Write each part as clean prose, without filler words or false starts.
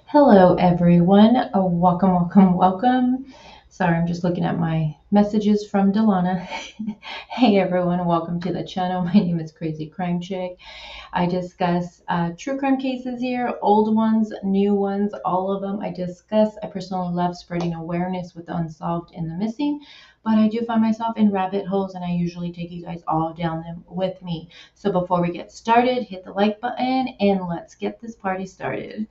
Hello, everyone. Welcome, welcome, welcome. Sorry, I'm just looking at my messages from Delana. Hey, everyone. Welcome to the channel. My name is Crazy Crime Chick. I discuss true crime cases here, old ones, new ones, all of them I discuss. I personally love spreading awareness with the unsolved and the missing, but I do find myself in rabbit holes, and I usually take you guys all down them with me. So before we get started, hit the like button, and let's get this party started.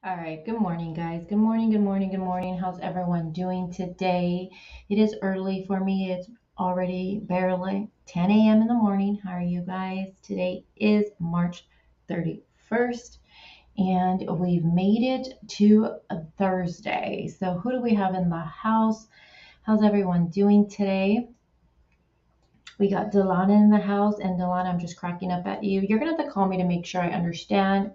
All right, good morning, guys. Good morning, good morning, good morning. How's everyone doing today? It is early for me. It's already barely 10 a.m. in the morning. How are you guys? Today is March 31st, and we've made it to a Thursday. So, who do we have in the house? How's everyone doing today? We got Delana in the house, and Delana, I'm just cracking up at you. You're gonna have to call me to make sure I understand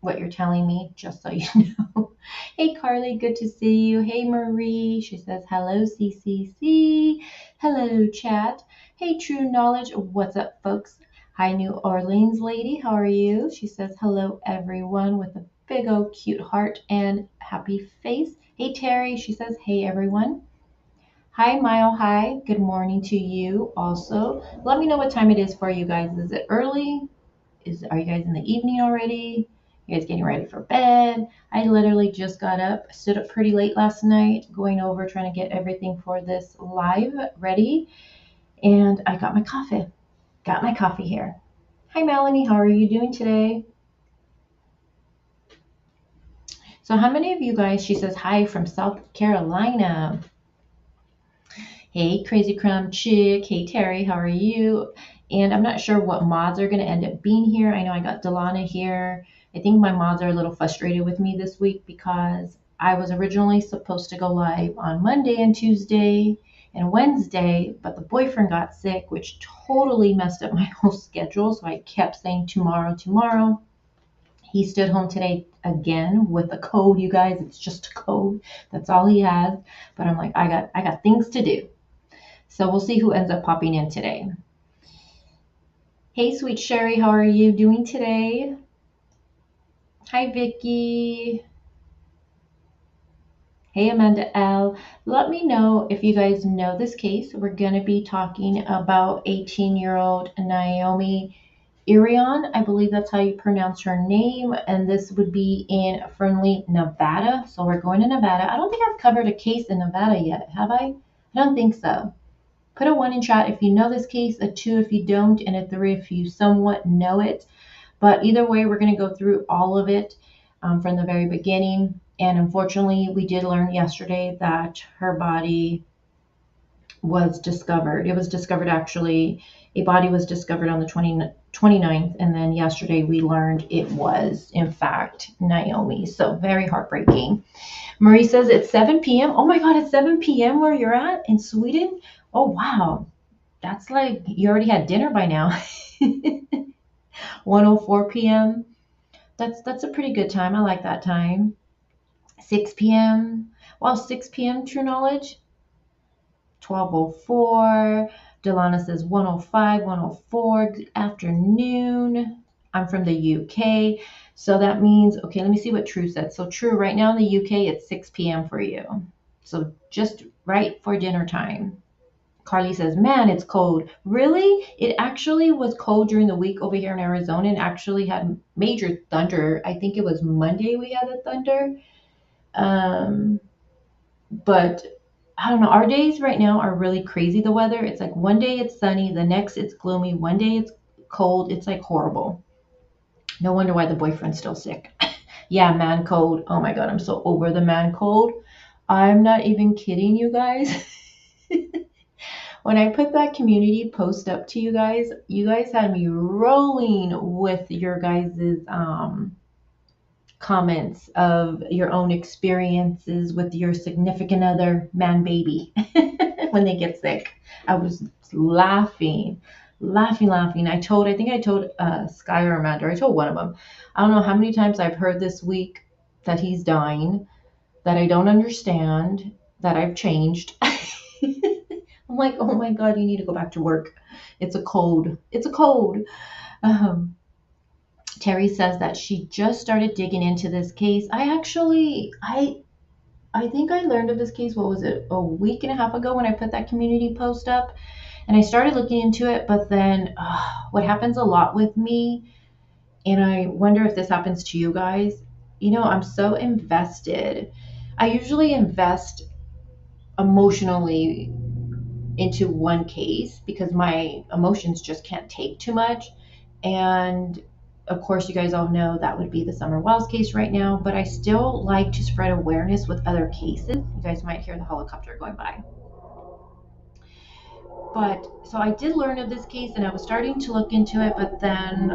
what you're telling me, just so you know. Hey Carly, good to see you. Hey Marie, she says hello CCC. Hello chat. Hey True Knowledge, what's up folks? Hi New Orleans lady, how are you? She says hello everyone with a big old cute heart and happy face. Hey Terry, she says hey everyone. Hi, Mile High. Good morning to you also. Let me know what time it is for you guys. Is it early? Are you guys in the evening already? You guys getting ready for bed? I literally just got up, stood up pretty late last night, going over trying to get everything for this live ready, and I got my coffee. Got my coffee here. Hi, Melanie. How are you doing today? So, how many of you guys? She says hi from South Carolina. Hey, Crazy Crumb Chick. Hey, Terry. How are you? And I'm not sure what mods are going to end up being here. I know I got Delana here. I think my mods are a little frustrated with me this week because I was originally supposed to go live on Monday and Tuesday and Wednesday, but the boyfriend got sick, which totally messed up my whole schedule. So I kept saying tomorrow, tomorrow. He stood home today again with a cold, you guys. It's just a cold. That's all he has. But I'm like, I got things to do. So we'll see who ends up popping in today. Hey, sweet Sherry, how are you doing today? Hi, Vicky. Hey, Amanda L. Let me know if you guys know this case. We're going to be talking about 18-year-old Naomi Irion. I believe that's how you pronounce her name. And this would be in Fernley, Nevada. So we're going to Nevada. I don't think I've covered a case in Nevada yet, have I? I don't think so. Put a 1 in chat if you know this case, a 2 if you don't, and a 3 if you somewhat know it. But either way, we're going to go through all of it from the very beginning. And unfortunately, we did learn yesterday that her body was discovered. It was discovered actually, a body was discovered on the 29th. And then yesterday we learned it was, in fact, Naomi. So very heartbreaking. Marie says it's 7 p.m. Oh my God, it's 7 p.m. where you're at in Sweden? Oh, wow. That's like you already had dinner by now. 1:04 p.m. That's a pretty good time. I like that time. 6 p.m. Well, 6 p.m. True Knowledge. 12:04. Delana says 1:05, 1:04. Good afternoon. I'm from the UK. So that means, okay, let me see what True said. So True, right now in the UK, it's 6 p.m. for you. So just right for dinner time. Carly says, man, it's cold. Really? It actually was cold during the week over here in Arizona and actually had major thunder. I think it was Monday we had the thunder. But I don't know. Our days right now are really crazy, the weather. It's like one day it's sunny, the next it's gloomy, one day it's cold. It's like horrible. No wonder why the boyfriend's still sick. Yeah, man cold. Oh my God, I'm so over the man cold. I'm not even kidding you guys. When I put that community post up to you guys had me rolling with your guys' comments of your own experiences with your significant other man baby. when they get sick. I was laughing, laughing. I think I told Sky or Amanda, or I told one of them. I don't know how many times I've heard this week that he's dying, that I don't understand, that I've changed. I'm like, oh my God, you need to go back to work. It's a cold. It's a cold. Um, Terry says that she just started digging into this case. I think I learned of this case, what was it, a week and a half ago when I put that community post up. And I started looking into it, but then what happens a lot with me, and I wonder if this happens to you guys, I'm so invested. I usually invest emotionally into one case because my emotions just can't take too much. And of course, you guys all know that would be the Summer Wells case right now, but I still like to spread awareness with other cases. You guys might hear the helicopter going by. But so I did learn of this case and I was starting to look into it, but then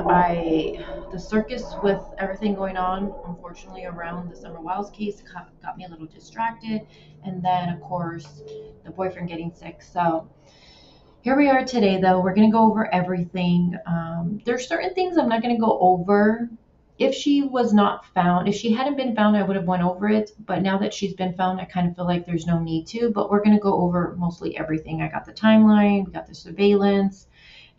the circus with everything going on, unfortunately, around the Summer Wells case got me a little distracted. And then, of course, the boyfriend getting sick. So here we are today, though. We're going to go over everything. There's certain things I'm not going to go over. If she was not found, if she hadn't been found, I would have went over it. But now that she's been found, I kind of feel like there's no need to. But we're going to go over mostly everything. I got the timeline, we got the surveillance,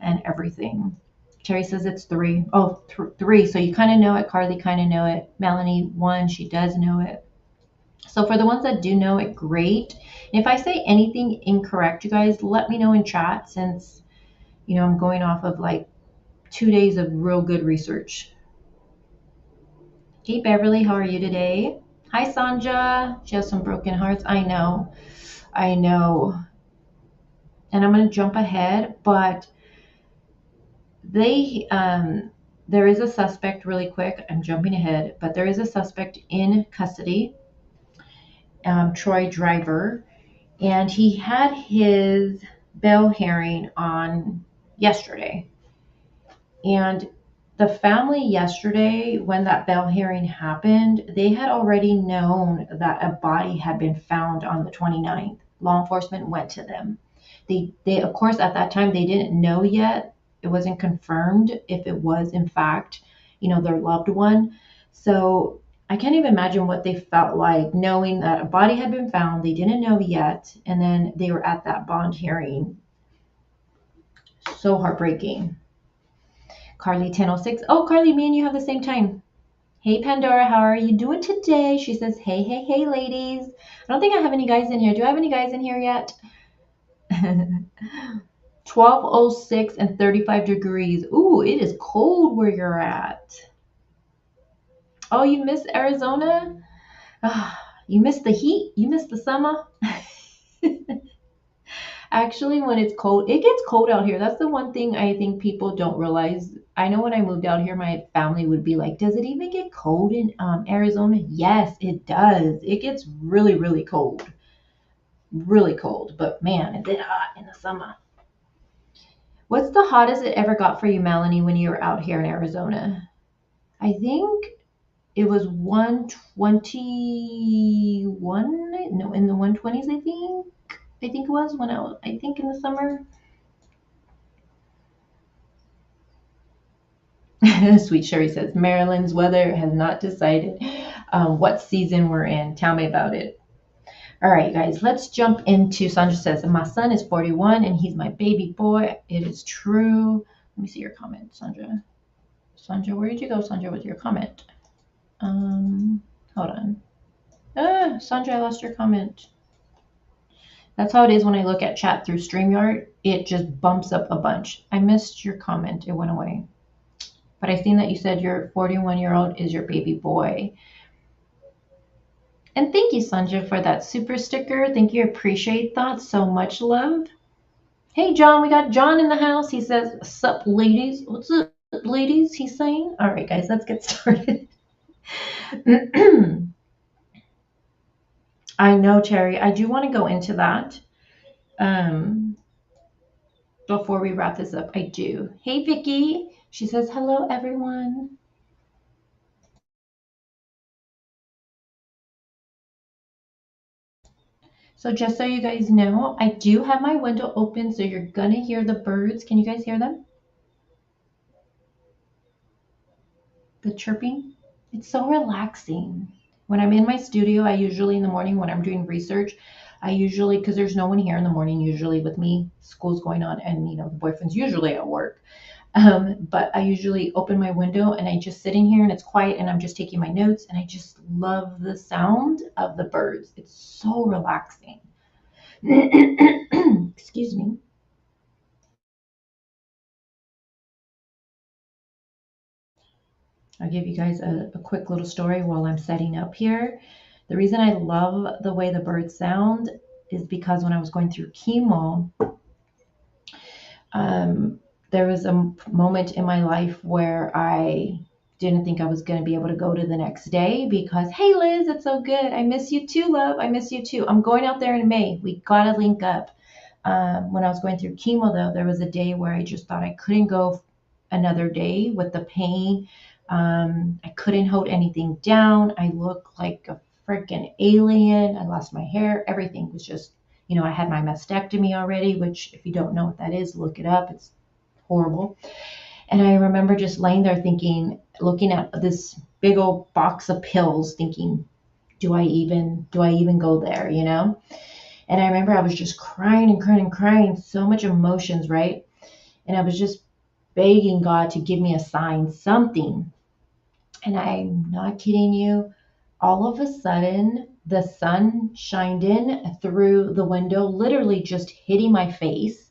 and everything. Terry says it's 3. Oh, 3. So you kind of know it. Carly kind of know it. Melanie, 1. She does know it. So for the ones that do know it, great. And if I say anything incorrect, you guys, let me know in chat, since, I'm going off of like 2 days of real good research. Hey, Beverly, how are you today? Hi, Sanja. She has some broken hearts. I know. And I'm going to jump ahead, but there is a suspect, really quick. I'm jumping ahead, but there is a suspect in custody, Troy Driver. And he had his bail hearing on yesterday. And the family yesterday, when that bail hearing happened, they had already known that a body had been found on the 29th. Law enforcement went to them. They of course, at that time, they didn't know yet. It wasn't confirmed if it was, in fact, their loved one. So I can't even imagine what they felt like knowing that a body had been found. They didn't know yet. And then they were at that bond hearing. So heartbreaking. Carly 1006. Oh, Carly, me and you have the same time. Hey, Pandora, how are you doing today? She says, hey, ladies. I don't think I have any guys in here. Do I have any guys in here yet? 1206 and 35 degrees. Ooh, it is cold where you're at. Oh, you miss Arizona? You miss the heat? You miss the summer? Actually, when it's cold, it gets cold out here. That's the one thing I think people don't realize. I know when I moved out here, my family would be like, does it even get cold in Arizona? Yes, it does. It gets really, really cold. Really cold. But man, it did hot in the summer. What's the hottest it ever got for you, Melanie, when you were out here in Arizona? I think it was 121. No, in the 120s, I think. I think it was I think in the summer. Sweet Sherry says, Maryland's weather has not decided what season we're in. Tell me about it. All right, guys, let's jump into, Sandra says, my son is 41 and he's my baby boy. It is true. Let me see your comment, Sandra. Sandra, where did you go, Sandra, with your comment? Hold on. Sandra, I lost your comment. That's how it is when I look at chat through StreamYard. It just bumps up a bunch. I missed your comment. It went away. But I seen that you said your 41-year-old is your baby boy. And thank you, Sandra, for that super sticker. Thank you. Appreciate that so much, love. Hey, John. We got John in the house. He says, sup, ladies. What's up, ladies? He's saying. All right, guys, let's get started. I know, Terry. I do want to go into that before we wrap this up. I do. Hey, Vicky. She says, hello, everyone. So just so you guys know, I do have my window open, so you're gonna hear the birds. Can you guys hear them? The chirping? It's so relaxing. When I'm in my studio, I usually in the morning when I'm doing research, I usually, because there's no one here in the morning usually with me, school's going on, and the boyfriend's usually at work. But I usually open my window and I just sit in here and it's quiet and I'm just taking my notes and I just love the sound of the birds. It's so relaxing. Excuse me. I'll give you guys a quick little story while I'm setting up here. The reason I love the way the birds sound is because when I was going through chemo, um, there was a moment in my life where I didn't think I was going to be able to go to the next day because, hey, Liz, it's so good. I miss you too, love. I miss you too. I'm going out there in May. We got to link up. When I was going through chemo, though, there was a day where I just thought I couldn't go another day with the pain. I couldn't hold anything down. I looked like a freaking alien. I lost my hair. Everything was just, I had my mastectomy already, which if you don't know what that is, look it up. It's horrible. And I remember just laying there thinking, looking at this big old box of pills, thinking, do I even go there? And I remember I was just crying and crying and crying, so much emotions, right? And I was just begging God to give me a sign, something. And I'm not kidding you. All of a sudden, the sun shined in through the window, literally just hitting my face,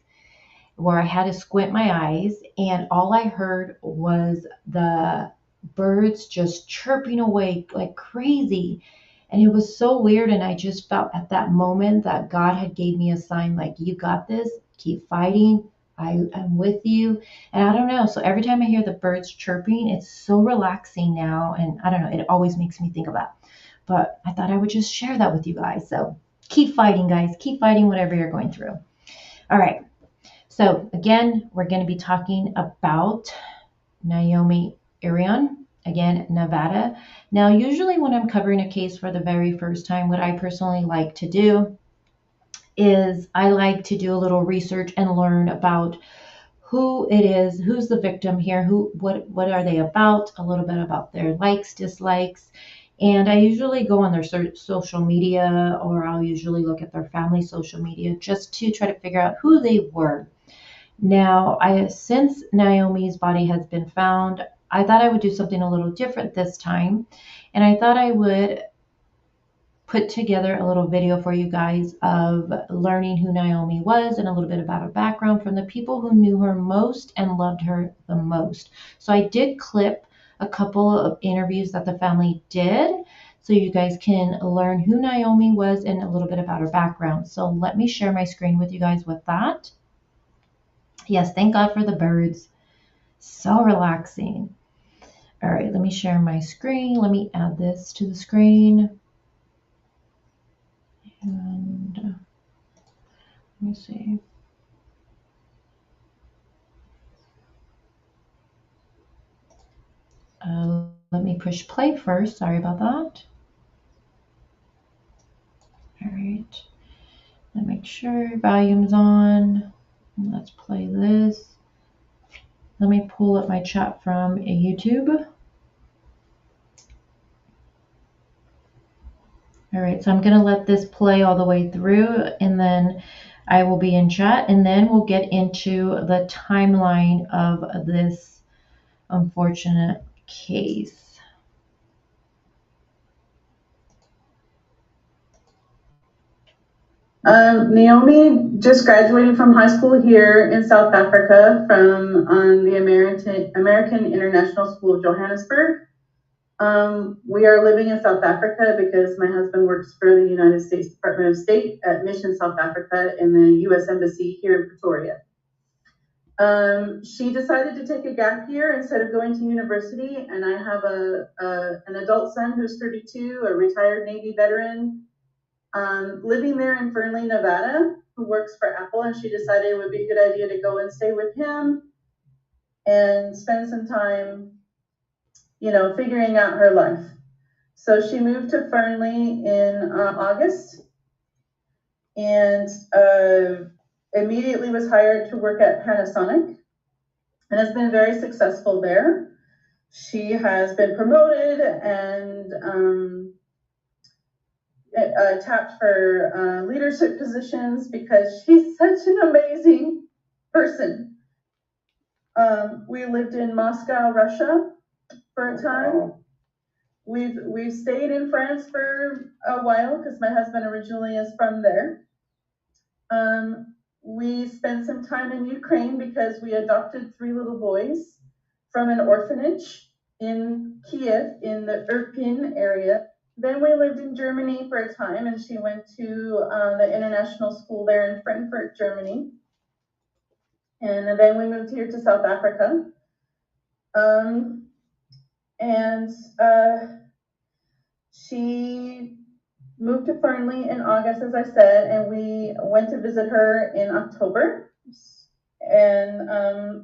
where I had to squint my eyes. And all I heard was the birds just chirping away like crazy. And it was so weird. And I just felt at that moment that God had gave me a sign like, you got this, keep fighting. I am with you. And I don't know. So every time I hear the birds chirping, it's so relaxing now. And I don't know, it always makes me think of that. But I thought I would just share that with you guys. So keep fighting, guys. Keep fighting whatever you're going through. All right. So again, we're going to be talking about Naomi Irion, again, Nevada. Now, usually when I'm covering a case for the very first time, what I personally like to do is I like to do a little research and learn about who it is, who's the victim here, what are they about, a little bit about their likes, dislikes. And I usually go on their social media, or I'll usually look at their family social media just to try to figure out who they were. Now, since Naomi's body has been found, I thought I would do something a little different this time. And I thought I would put together a little video for you guys of learning who Naomi was and a little bit about her background from the people who knew her most and loved her the most. So I did clip a couple of interviews that the family did so you guys can learn who Naomi was and a little bit about her background. So let me share my screen with you guys with that. Yes, thank God for the birds. So relaxing. All right, let me share my screen. Let me add this to the screen. And let me see. Let me push play first. Sorry about that. All right. Let me make sure volume's on. Let's play this. Let me pull up my chat from YouTube. All right, so I'm going to let this play all the way through, and then I will be in chat, and then we'll get into the timeline of this unfortunate case. Naomi just graduated from high school here in South Africa from the American International School of Johannesburg. We are living in South Africa because my husband works for the United States Department of State at Mission, South Africa, in the U.S. Embassy here in Pretoria. She decided to take a gap year instead of going to university, and I have an adult son who's 32, a retired Navy veteran, living there in Fernley, Nevada, who works for Apple, and she decided it would be a good idea to go and stay with him and spend some time, figuring out her life. So she moved to Fernley in August. and immediately was hired to work at Panasonic and has been very successful there. She has been promoted and tapped for leadership positions because she's such an amazing person. We lived in Moscow, Russia for a time. We've stayed in France for a while because my husband originally is from there. We spent some time in Ukraine because we adopted 3 little boys from an orphanage in Kiev in the Irpin area. Then we lived in Germany for a time, and she went to the international school there in Frankfurt, Germany. And then we moved here to South Africa. And she moved to Fernley in August, as I said, and we went to visit her in October. And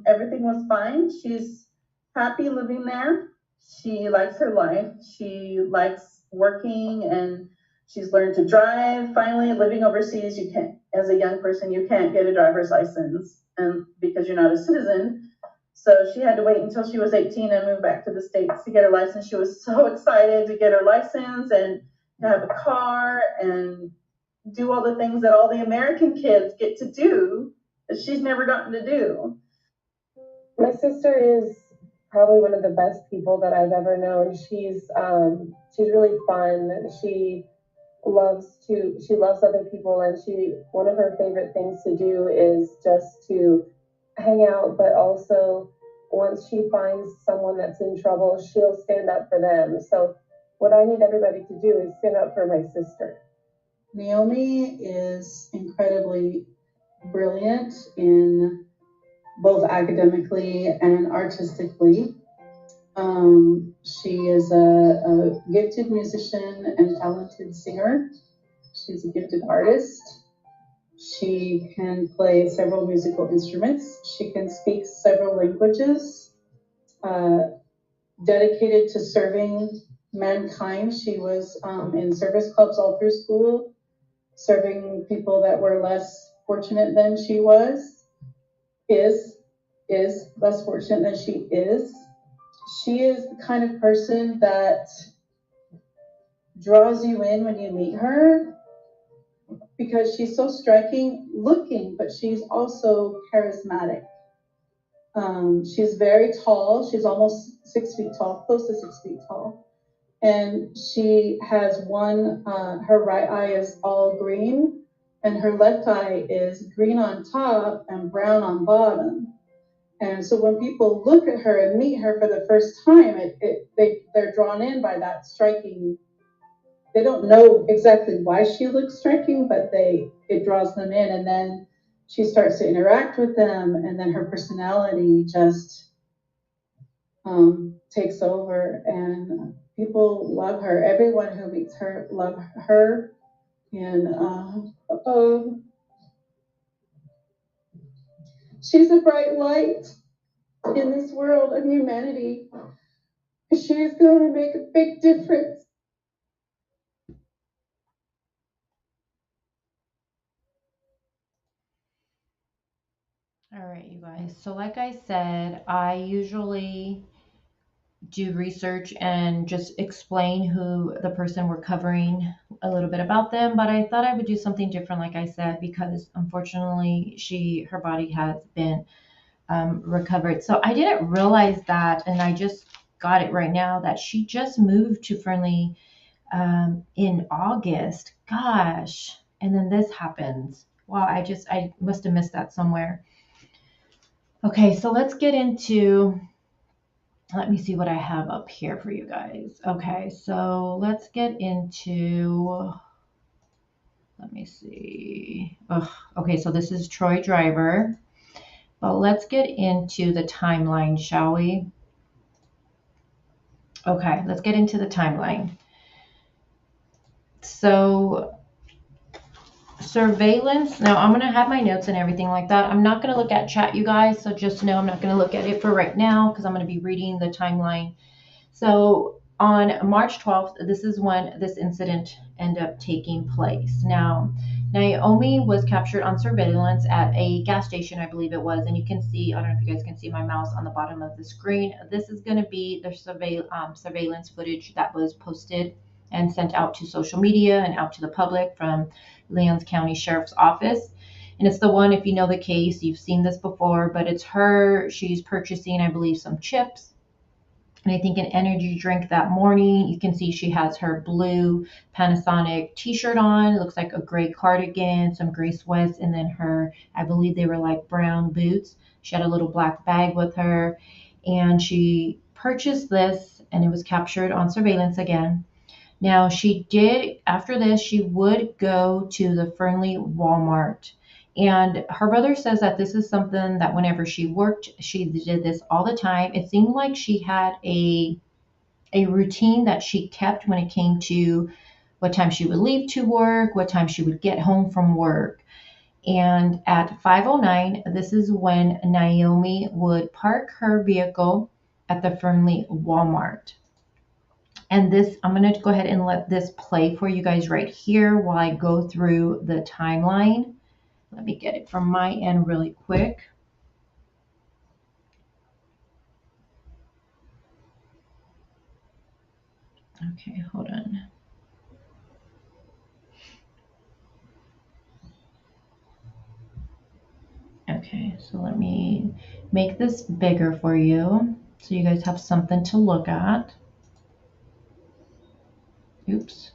everything was fine. She's happy living there. She likes her life. She likes working, and she's learned to drive. Finally, living overseas, you can't, as a young person, you can't get a driver's license, and because you're not a citizen. So she had to wait until she was 18 and move back to the States to get her license. She was so excited to get her license and to have a car and do all the things that all the American kids get to do that she's never gotten to do. My sister is probably one of the best people that I've ever known. She's really fun. She loves other people, and she one of her favorite things to do is just to hang out, but also once she finds someone that's in trouble, she'll stand up for them. So what I need everybody to do is stand up for my sister. Naomi is incredibly brilliant in both academically and artistically. She is a gifted musician and talented singer. She's a gifted artist. She can play several musical instruments. She can speak several languages. Dedicated to serving mankind. She was in service clubs all through school, serving people that were less fortunate than she was, is less fortunate than she is. She is the kind of person that draws you in when you meet her because she's so striking looking, but she's also charismatic. She's very tall. She's almost 6 feet tall, close to 6 feet tall. And she has her right eye is all green, and her left eye is green on top and brown on bottom. And so when people look at her and meet her for the first time, they're drawn in by that striking. They don't know exactly why she looks striking, but it draws them in. And then she starts to interact with them, and then her personality just takes over, and people love her. Everyone who meets her love her. And she's a bright light in this world of humanity. She's going to make a big difference. All right, you guys. So like I said, I usually do research and just explain who the person we're covering, a little bit about them, but I thought I would do something different, like I said, because unfortunately her body has been recovered. So I didn't realize that, and I just got it right now, that she just moved to Fernley in August. Gosh. And then this happens. Wow, I must have missed that somewhere. Okay, so let's get into, let me see what I have up here for you guys. Okay, so let's get into, let me see. Okay, so this is Troy Driver. But let's get into the timeline, shall we? Okay, let's get into the timeline. So surveillance. Now I'm going to have my notes and everything like that. I'm not going to look at chat, you guys. So just know I'm not going to look at it for right now because I'm going to be reading the timeline. So on March 12th, this is when this incident ended up taking place. Now, Naomi was captured on surveillance at a gas station, I believe it was, and you can see, I don't know if you guys can see my mouse on the bottom of the screen. This is going to be the surveillance footage that was posted and sent out to social media and out to the public from Lyons County Sheriff's Office. And it's the one, if you know the case, you've seen this before, but it's her. She's purchasing, I believe, some chips and I think an energy drink that morning. You can see she has her blue Panasonic t-shirt on. It looks like a gray cardigan, some gray sweats, and then her, I believe they were like brown boots. She had a little black bag with her, and she purchased this, and it was captured on surveillance again. Now, she did, after this, she would go to the Fernley Walmart. And her brother says that this is something that whenever she worked, she did this all the time. It seemed like she had a routine that she kept when it came to what time she would leave to work, what time she would get home from work. And at 5:09, this is when Naomi would park her vehicle at the Fernley Walmart. And this, I'm going to go ahead and let this play for you guys right here while I go through the timeline. Let me get it from my end really quick. Okay, hold on. Okay, so let me make this bigger for you so you guys have something to look at. Oops.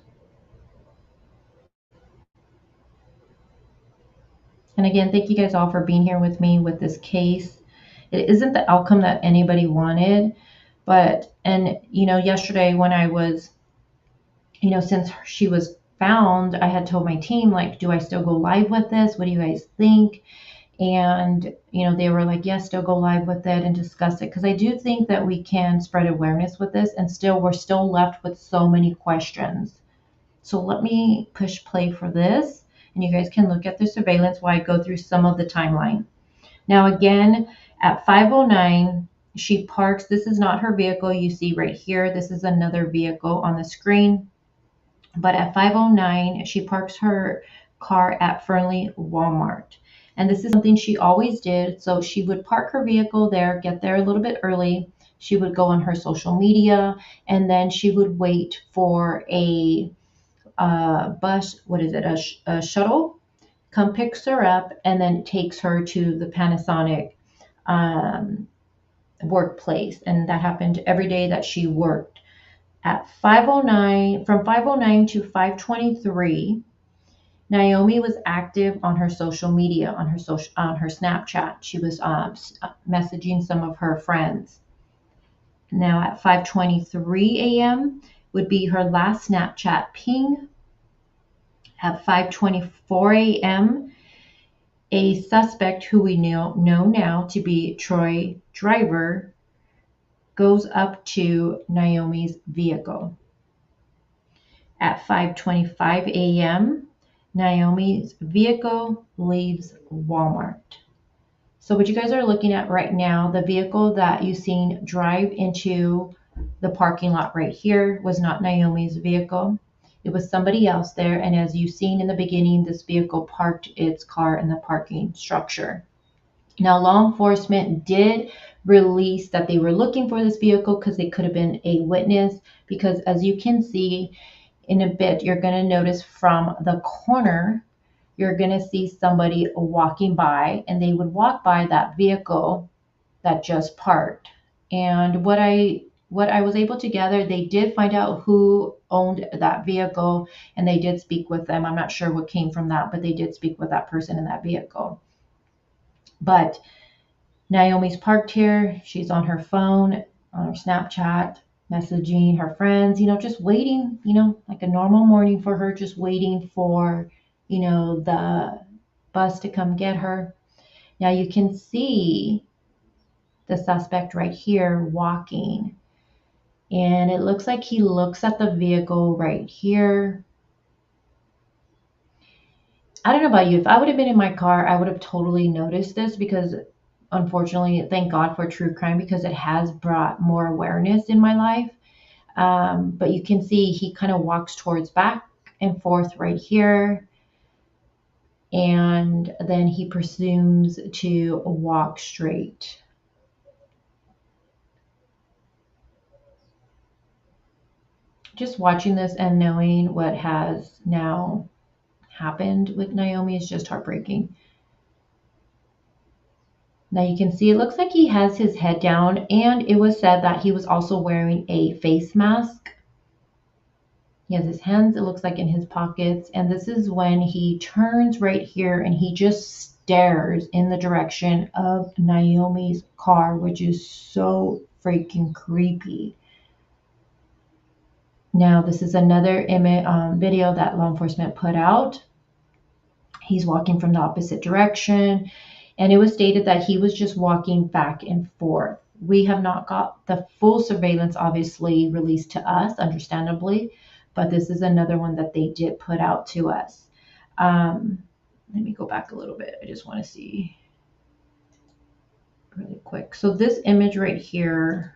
And again, thank you guys all for being here with me with this case. It isn't the outcome that anybody wanted, but, and yesterday when I was, since she was found, I had told my team, like, do I still go live with this? What do you guys think? And, they were like, yes, still go live with it and discuss it. Because I do think that we can spread awareness with this, and we're still left with so many questions. So let me push play for this, and you guys can look at the surveillance while I go through some of the timeline. Now, again, at 5:09, she parks. This is not her vehicle you see right here. This is another vehicle on the screen. But at 5:09, she parks her car at Fernley Walmart. And this is something she always did. So she would park her vehicle there, get there a little bit early. She would go on her social media, and then she would wait for a bus, a shuttle, come picks her up, and then takes her to the Panasonic workplace. And that happened every day that she worked. At 5:09, from 5:09 to 5:23, Naomi was active on her social media, on her Snapchat. She was messaging some of her friends. Now at 5:23 a.m. would be her last Snapchat ping. At 5:24 a.m., a suspect who we know now to be Troy Driver goes up to Naomi's vehicle. At 5:25 a.m., Naomi's vehicle leaves Walmart. So what you guys are looking at right now, the vehicle that you seen drive into the parking lot right here was not Naomi's vehicle. It was somebody else there. And as you've seen in the beginning, this vehicle parked its car in the parking structure. Now, law enforcement did release that they were looking for this vehicle because they could have been a witness. Because as you can see in a bit, you're going to notice from the corner, you're going to see somebody walking by, and they would walk by that vehicle that just parked. And what I was able to gather, they did find out who owned that vehicle, and they did speak with them. I'm not sure what came from that, but they did speak with that person in that vehicle. But Naomi's parked here. She's on her phone, on her Snapchat, messaging her friends, just waiting, like a normal morning for her, just waiting for, the bus to come get her. Now you can see the suspect right here walking. And it looks like he looks at the vehicle right here. I don't know about you. If I would have been in my car, I would have totally noticed this because unfortunately, thank God for true crime because it has brought more awareness in my life. But you can see he kind of walks towards back and forth right here. and then he presumes to walk straight. Just watching this and knowing what has now happened with Naomi is just heartbreaking. Now you can see it looks like he has his head down, and it was said that he was also wearing a face mask. He has his hands, it looks like, in his pockets, and this is when he turns right here and he just stares in the direction of Naomi's car, which is so freaking creepy. Now, this is another video that law enforcement put out. He's walking from the opposite direction, and it was stated that he was just walking back and forth. We have not got the full surveillance, obviously, released to us, understandably, but this is another one that they did put out to us. Let me go back a little bit. I just want to see really quick. So this image right here.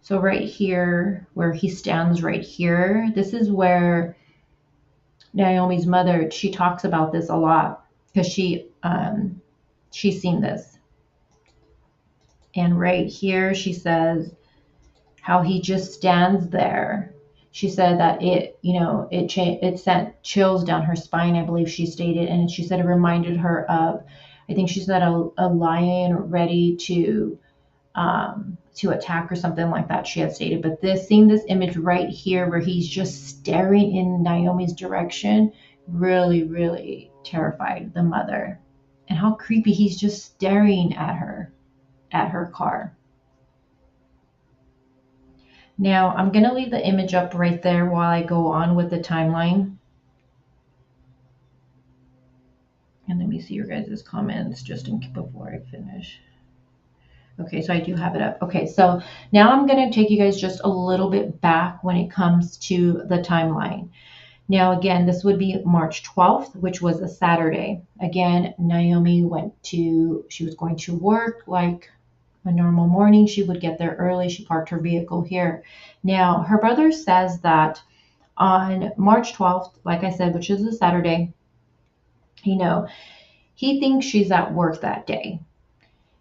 So right here, where he stands right here, this is where Naomi's mother, she talks about this a lot because she's seen this. And right here, she says how he just stands there. She said that it sent chills down her spine, I believe she stated. And she said it reminded her of, I think she said a lion ready to attack or something like that, she had stated. But seeing this image right here where he's just staring in Naomi's direction really, really terrified the mother. And how creepy, he's just staring at her car. Now, I'm going to leave the image up right there while I go on with the timeline. And let me see your guys' comments just before I finish. Okay, so I do have it up. Okay, so now I'm going to take you guys just a little bit back when it comes to the timeline. Now, again, this would be March 12th, which was a Saturday. Again, Naomi she was going to work like a normal morning. She would get there early. She parked her vehicle here. Now, her brother says that on March 12th, like I said, which is a Saturday, he thinks she's at work that day.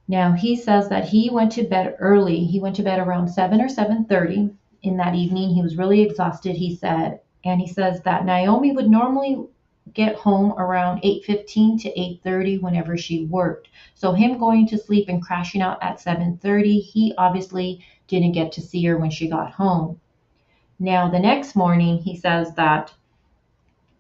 Now, he says that he went to bed early. He went to bed around 7 or 7:30 in that evening. He was really exhausted, he said. And he says that Naomi would normally get home around 8:15 to 8:30 whenever she worked. So him going to sleep and crashing out at 7:30, he obviously didn't get to see her when she got home. Now, the next morning, he says that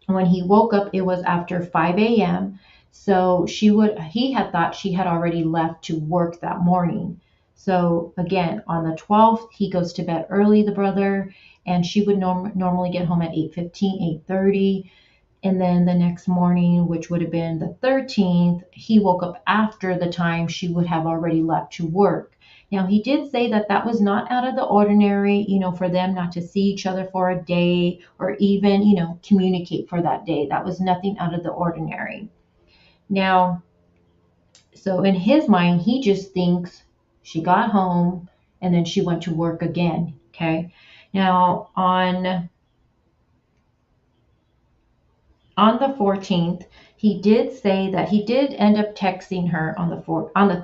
when he woke up, it was after 5 a.m. So he had thought she had already left to work that morning. So again, on the 12th, he goes to bed early, the brother, and she would normally get home at 8:15, 8:30. And then the next morning, which would have been the 13th, he woke up after the time she would have already left to work. Now, he did say that that was not out of the ordinary, for them not to see each other for a day or even, communicate for that day. That was nothing out of the ordinary. Now, so in his mind, he just thinks she got home and then she went to work again. Okay. Now, on the 14th, he did say that he did end up texting her on the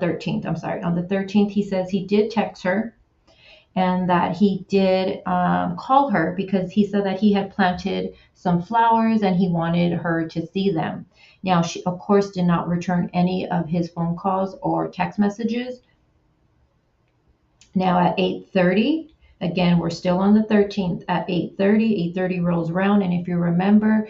13th. I'm sorry. On the 13th, he says he did text her and that he did call her because he said that he had planted some flowers and he wanted her to see them. Now, she, of course, did not return any of his phone calls or text messages. Now, at 8:30, again, we're still on the 13th. At 8:30 rolls around. And if you remember,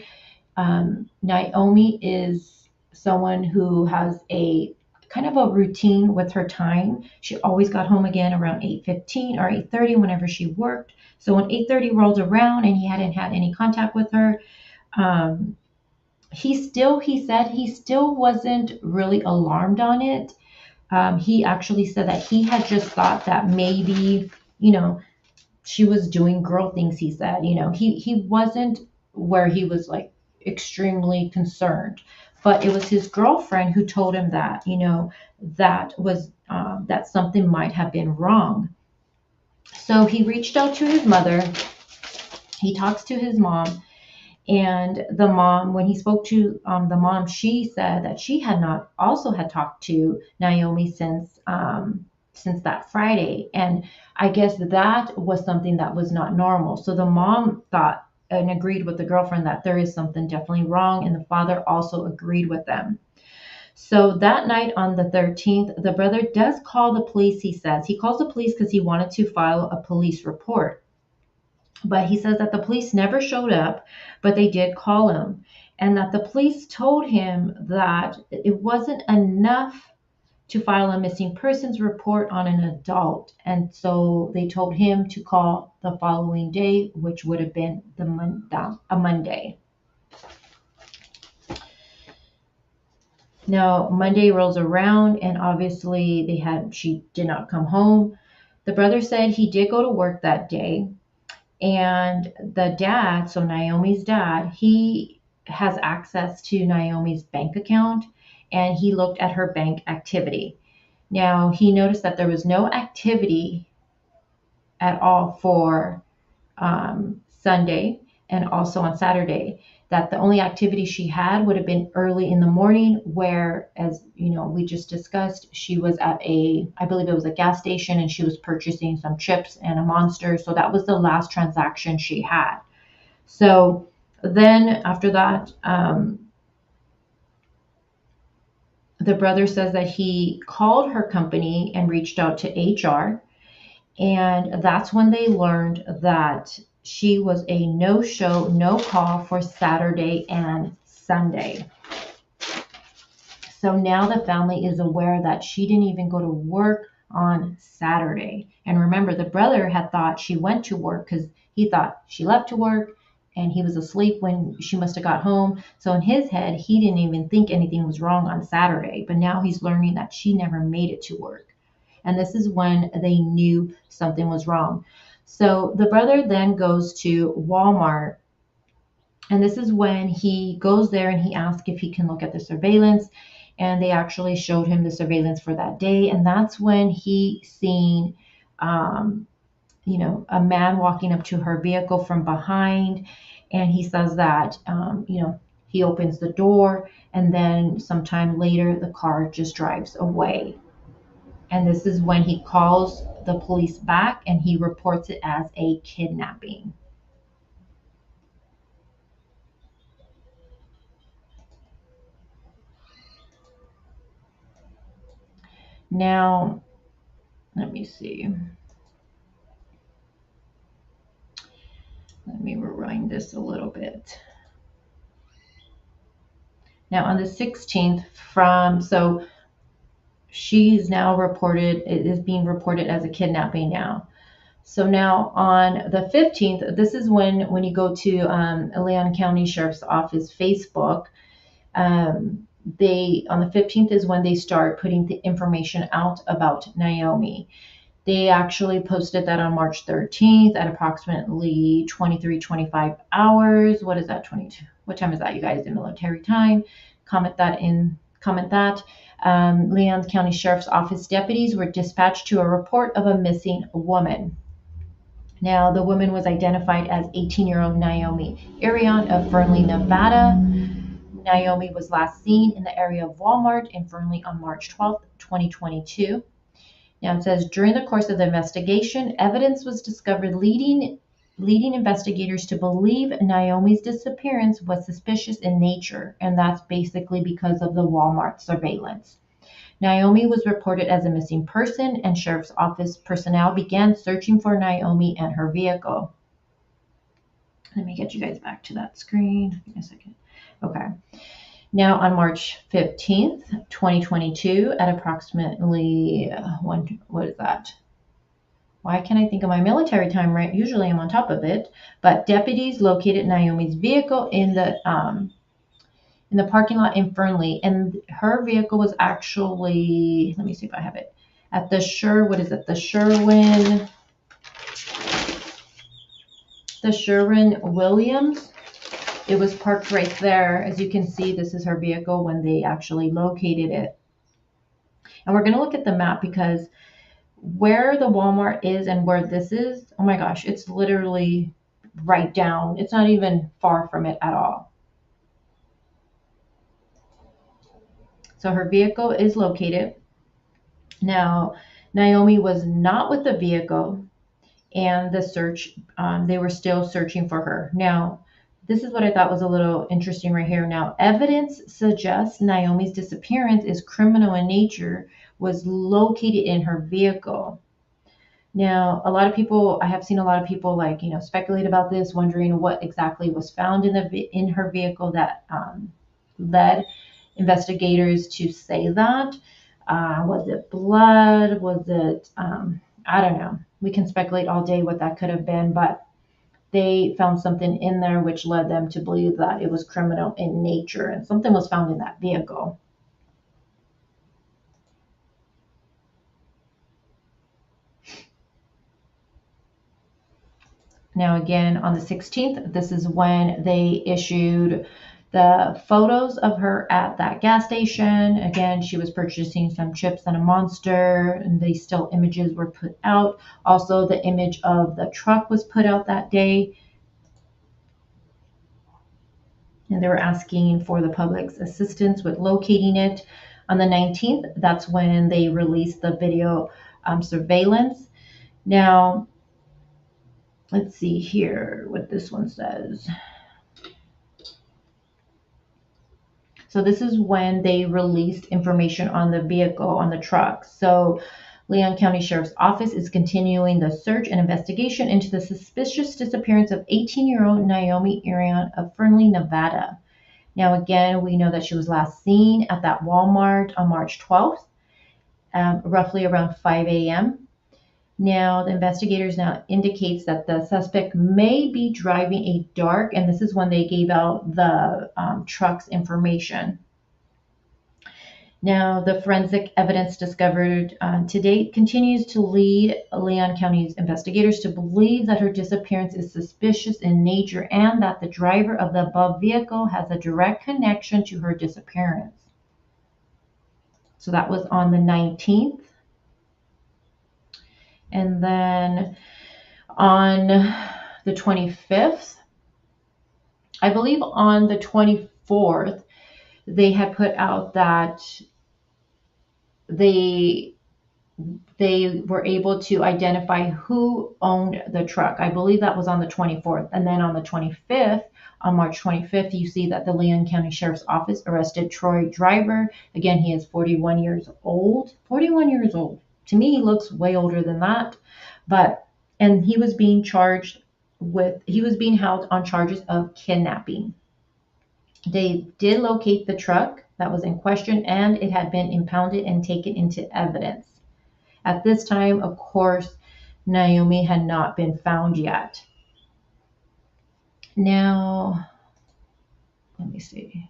Naomi is someone who has a kind of a routine with her time. She always got home again around 8:15 or 8:30 whenever she worked. So when 8:30 rolls around and he hadn't had any contact with her, he said he still wasn't really alarmed on it. He actually said that he had just thought that maybe, she was doing girl things, he said. He wasn't where he was like extremely concerned. But it was his girlfriend who told him that, that something might have been wrong. So he reached out to his mother. He talks to his mom. And the mom, when he spoke to the mom, she said that she had not also had talked to Naomi since that Friday. And I guess that was something that was not normal. So the mom thought and agreed with the girlfriend that there is something definitely wrong. And the father also agreed with them. So that night on the 13th, the brother does call the police, he says. He calls the police because he wanted to file a police report. But he says that the police never showed up, but they did call him. And that the police told him that it wasn't enough to file a missing persons report on an adult. And so they told him to call the following day, which would have been a Monday. Now, Monday rolls around, and obviously she did not come home. The brother said he did go to work that day, and the dad, so Naomi's dad, he has access to Naomi's bank account, and he looked at her bank activity. Now, he noticed that there was no activity at all for Sunday and also on Saturday, that the only activity she had would have been early in the morning, where, as you know, we just discussed, she was at I believe it was a gas station, and she was purchasing some chips and a Monster. So that was the last transaction she had. So then after that, the brother says that he called her company and reached out to HR. And that's when they learned that she was a no-show, no-call for Saturday and Sunday. So now the family is aware that she didn't even go to work on Saturday. And remember, the brother had thought she went to work because he thought she left to work and he was asleep when she must have got home. So in his head, he didn't even think anything was wrong on Saturday. But now he's learning that she never made it to work. And this is when they knew something was wrong. So the brother then goes to Walmart. And this is when he goes there and he asks if he can look at the surveillance. And they actually showed him the surveillance for that day. And that's when he seen, a man walking up to her vehicle from behind. And he says that, he opens the door. And then sometime later, the car just drives away. And this is when he calls the police back and he reports it as a kidnapping. Now, let me see. Let me rewind this a little bit. Now, on the 16th, so she's now reported, it is being reported as a kidnapping now. So now on the 15th, this is when you go to Irion County Sheriff's Office Facebook, on the 15th is when they start putting the information out about Naomi. They actually posted that on March 13th at approximately 23:25 hours. What is that? 22. What time is that, you guys, in military time? Comment that. Leon County Sheriff's Office deputies were dispatched to a report of a missing woman. Now, the woman was identified as 18-year-old Naomi Irion of Fernley, Nevada. Naomi was last seen in the area of Walmart in Fernley on March 12th, 2022. Now it says, during the course of the investigation, evidence was discovered leading investigators to believe Naomi's disappearance was suspicious in nature, and that's basically because of the Walmart surveillance. Naomi was reported as a missing person, and Sheriff's Office personnel began searching for Naomi and her vehicle. Let me get you guys back to that screen. Give me a second. Okay. Now, on March 15th, 2022, at approximately, what is that? Why can't I think of my military time right? Usually I'm on top of it. But deputies located Naomi's vehicle in the parking lot in Fernley. And her vehicle was actually, let me see if I have it, at the Sherwin-Williams. It was parked right there. As you can see, this is her vehicle when they actually located it. And we're going to look at the map because where the Walmart is and where this is, oh my gosh, it's literally right down. It's not even far from it at all. So her vehicle is located. Now, Naomi was not with the vehicle, and the search, they were still searching for her. Now, this is what I thought was a little interesting right here. Now, evidence suggests Naomi's disappearance is criminal in nature, was located in her vehicle. Now, I have seen a lot of people speculate about this, wondering what exactly was found in her vehicle that led investigators to say that. Was it blood? Was it, I don't know. We can speculate all day what that could have been, but they found something in there which led them to believe that it was criminal in nature, and something was found in that vehicle. Now, again, on the 16th, this is when they issued the photos of her at that gas station. Again, she was purchasing some chips and a Monster, and these still images were put out. Also, the image of the truck was put out that day. And they were asking for the public's assistance with locating it. On the 19th, that's when they released the video surveillance. Now, let's see here what this one says. So this is when they released information on the vehicle, on the truck. So Leon County Sheriff's Office is continuing the search and investigation into the suspicious disappearance of 18-year-old Naomi Irion of Fernley, Nevada. Now, again, we know that she was last seen at that Walmart on March 12th, roughly around 5 a.m. Now, the investigators now indicates that the suspect may be driving a dark, and this is when they gave out the truck's information. Now, the forensic evidence discovered to date continues to lead Leon County's investigators to believe that her disappearance is suspicious in nature and that the driver of the above vehicle has a direct connection to her disappearance. So that was on the 19th. And then on the 25th, I believe on the 24th, they had put out that they were able to identify who owned the truck. I believe that was on the 24th. And then on the 25th, on March 25th, you see that the Leon County Sheriff's Office arrested Troy Driver. Again, he is 41 years old. 41 years old. To me, he looks way older than that. And he was being held on charges of kidnapping. They did locate the truck that was in question, and it had been impounded and taken into evidence. At this time, of course, Naomi had not been found yet. Now, let me see.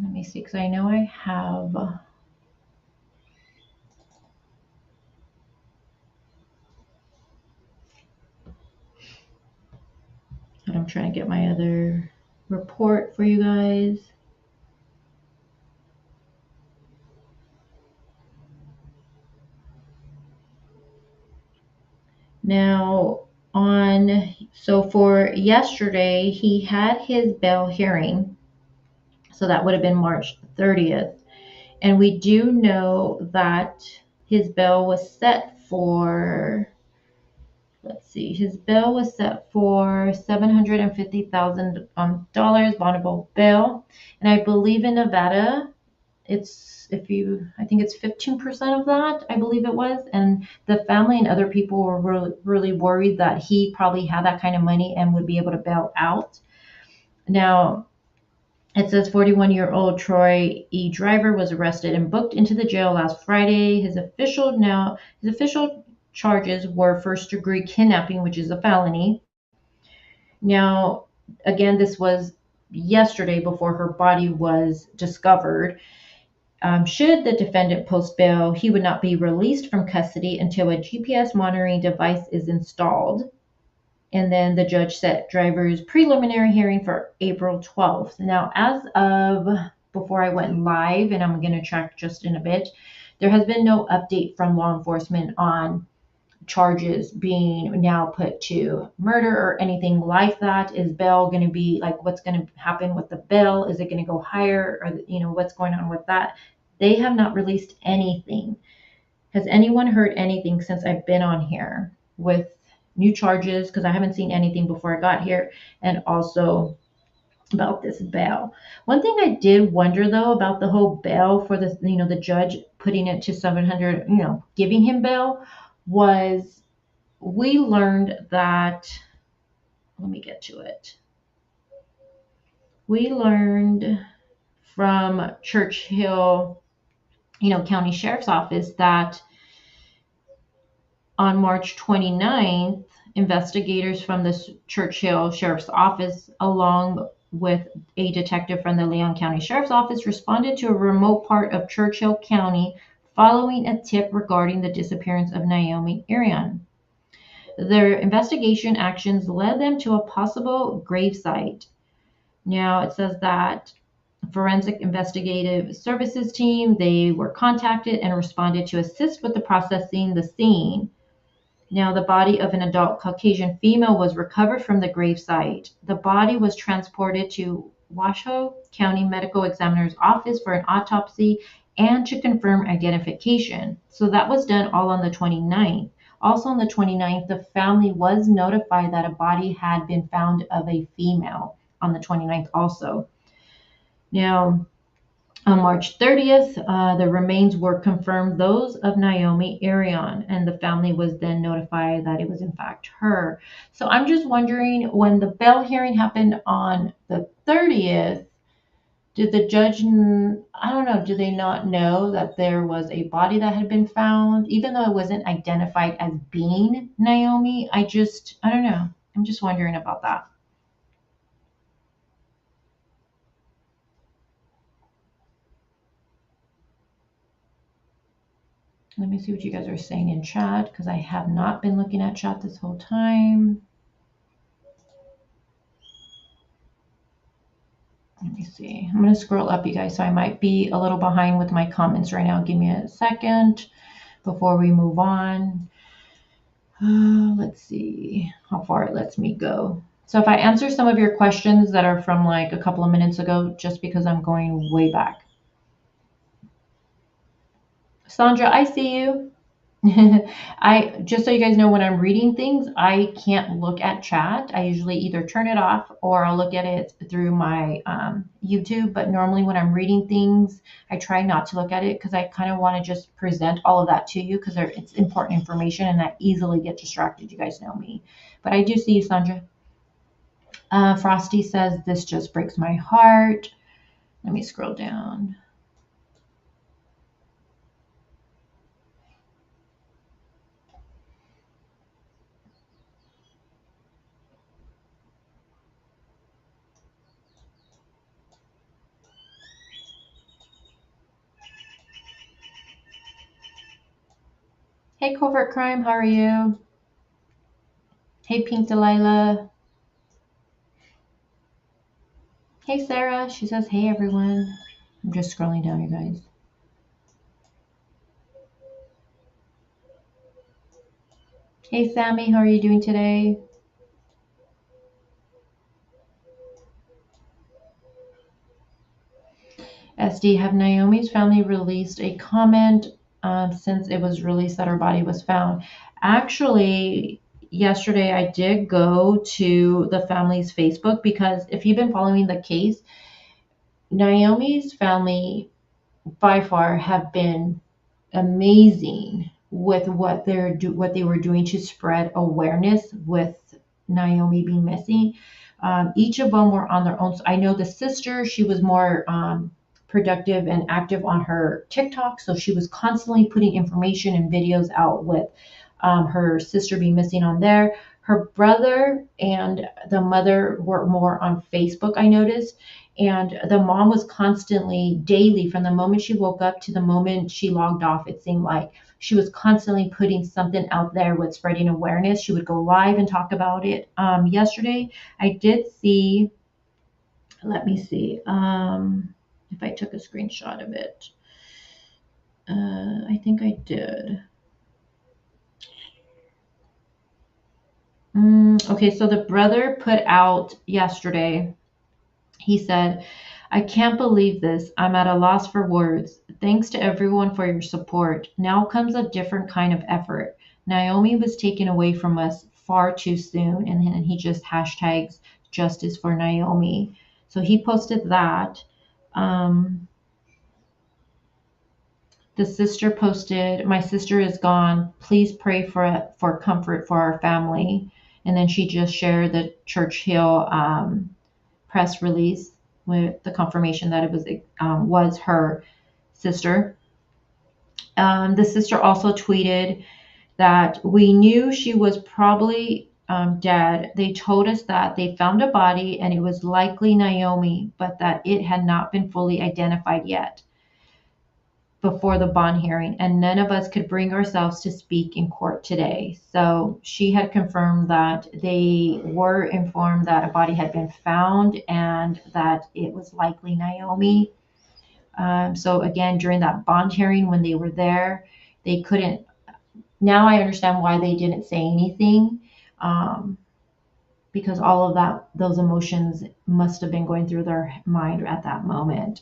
Let me see, because I know I have. But I'm trying to get my other report for you guys. Now, for yesterday, he had his bail hearing. So that would have been March 30th. And we do know that his bail was set for, his bail was set for $750,000 bondable bail. And I believe in Nevada, I think it's 15% of that, I believe it was. And the family and other people were really, really worried that he probably had that kind of money and would be able to bail out. Now, it says 41-year-old Troy E. Driver was arrested and booked into the jail last Friday. His official charges were first-degree kidnapping, which is a felony. Now, again, this was yesterday before her body was discovered. Should the defendant post bail, he would not be released from custody until a GPS monitoring device is installed. And then the judge set driver's preliminary hearing for April 12th. Now, as of before I went live, and I'm going to check just in a bit, there has been no update from law enforcement on charges being now put to murder or anything like that. Is bail going to be like, what's going to happen with the bail? Is it going to go higher, or what's going on with that? They have not released anything. Has anyone heard anything since I've been on here with new charges? Because I haven't seen anything before I got here, and also about this bail. One thing I did wonder though about the whole bail for the the judge putting it to 700, giving him bail, was we learned that, let me get to it. We learned from Churchill, County Sheriff's Office, that on March 29th, investigators from the Churchill Sheriff's Office, along with a detective from the Leon County Sheriff's Office, responded to a remote part of Churchill County following a tip regarding the disappearance of Naomi Irion. Their investigation actions led them to a possible gravesite. Now, it says that forensic investigative services team, they were contacted and responded to assist with the processing the scene. Now, the body of an adult Caucasian female was recovered from the gravesite. The body was transported to Washoe County Medical Examiner's Office for an autopsy and to confirm identification. So that was done all on the 29th. Also on the 29th, the family was notified that a body had been found of a female on the 29th also. Now, on March 30th, the remains were confirmed those of Naomi Irion, and the family was then notified that it was in fact her. So I'm just wondering, when the bail hearing happened on the 30th, did the judge, I don't know, do they not know that there was a body that had been found, even though it wasn't identified as being Naomi? I don't know. I'm just wondering about that. Let me see what you guys are saying in chat, because I have not been looking at chat this whole time. Let me see. I'm going to scroll up, you guys, so I might be a little behind with my comments right now. Give me a second before we move on. Let's see how far it lets me go. So if I answer some of your questions that are from like a couple of minutes ago, just because I'm going way back. Sandra, I see you. I just so you guys know, when I'm reading things, I can't look at chat. I usually either turn it off or I'll look at it through my YouTube. But normally when I'm reading things, I try not to look at it, because I kind of want to just present all of that to you, because it's important information and I easily get distracted. You guys know me. But I do see you, Sandra. Frosty says, this just breaks my heart. Let me scroll down. Hey, Covert Crime, how are you? Hey, Pink Delilah. Hey, Sarah. She says, hey, everyone. I'm just scrolling down, you guys. Hey, Sammy. How are you doing today? SD, have Naomi's family released a comment since it was released that her body was found? Actually, yesterday I did go to the family's Facebook, because if you've been following the case, Naomi's family by far have been amazing with what they were doing to spread awareness with Naomi being missing. Each of them were on their own. I know the sister, she was more productive and active on her TikTok, so she was constantly putting information and videos out with her sister being missing on there. Her brother and the mother were more on Facebook, I noticed. And the mom was constantly, daily, from the moment she woke up to the moment she logged off, it seemed like she was constantly putting something out there with spreading awareness. She would go live and talk about it. Yesterday, I did see, let me see, if I took a screenshot of it. I think I did. Okay, so the brother put out yesterday, he said, I can't believe this. I'm at a loss for words. Thanks to everyone for your support. Now comes a different kind of effort. Naomi was taken away from us far too soon. And then he just hashtags justice for Naomi. So he posted that. The sister posted, my sister is gone. Please pray for comfort for our family. And then she just shared the Churchill press release with the confirmation that it was her sister. The sister also tweeted that we knew she was probably dead. They told us that they found a body and it was likely Naomi, but that it had not been fully identified yet before the bond hearing, and none of us could bring ourselves to speak in court today. So she had confirmed that they were informed that a body had been found and that it was likely Naomi. So again, during that bond hearing, when they were there, they couldn't. Now I understand why they didn't say anything, because all of those emotions must have been going through their mind at that moment.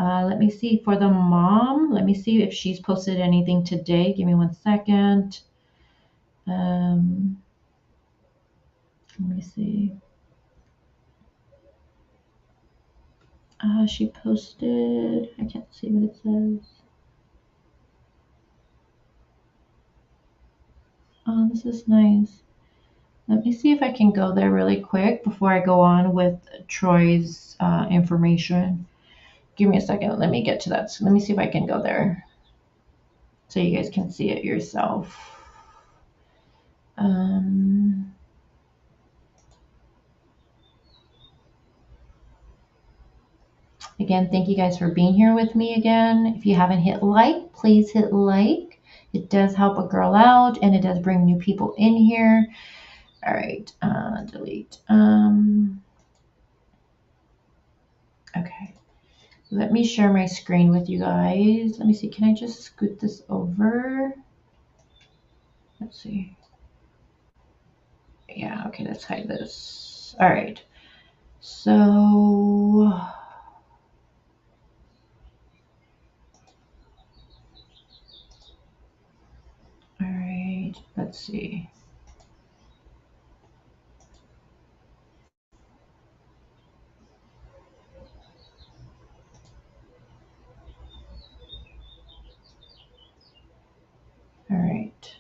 Let me see for the mom. Let me see if she's posted anything today. Give me 1 second. Let me see. She posted, I can't see what it says. Oh, this is nice. Let me see if I can go there really quick before I go on with Troy's information. Give me a second. Let me get to that. So let me see if I can go there so you guys can see it yourself. Again, thank you guys for being here with me again. If you haven't hit like, please hit like. It does help a girl out and it does bring new people in here. All right, delete. Okay, let me share my screen with you guys. Let me see, can I just scoot this over? Let's see. Yeah, okay, let's hide this. All right, so, all right, let's see. All right.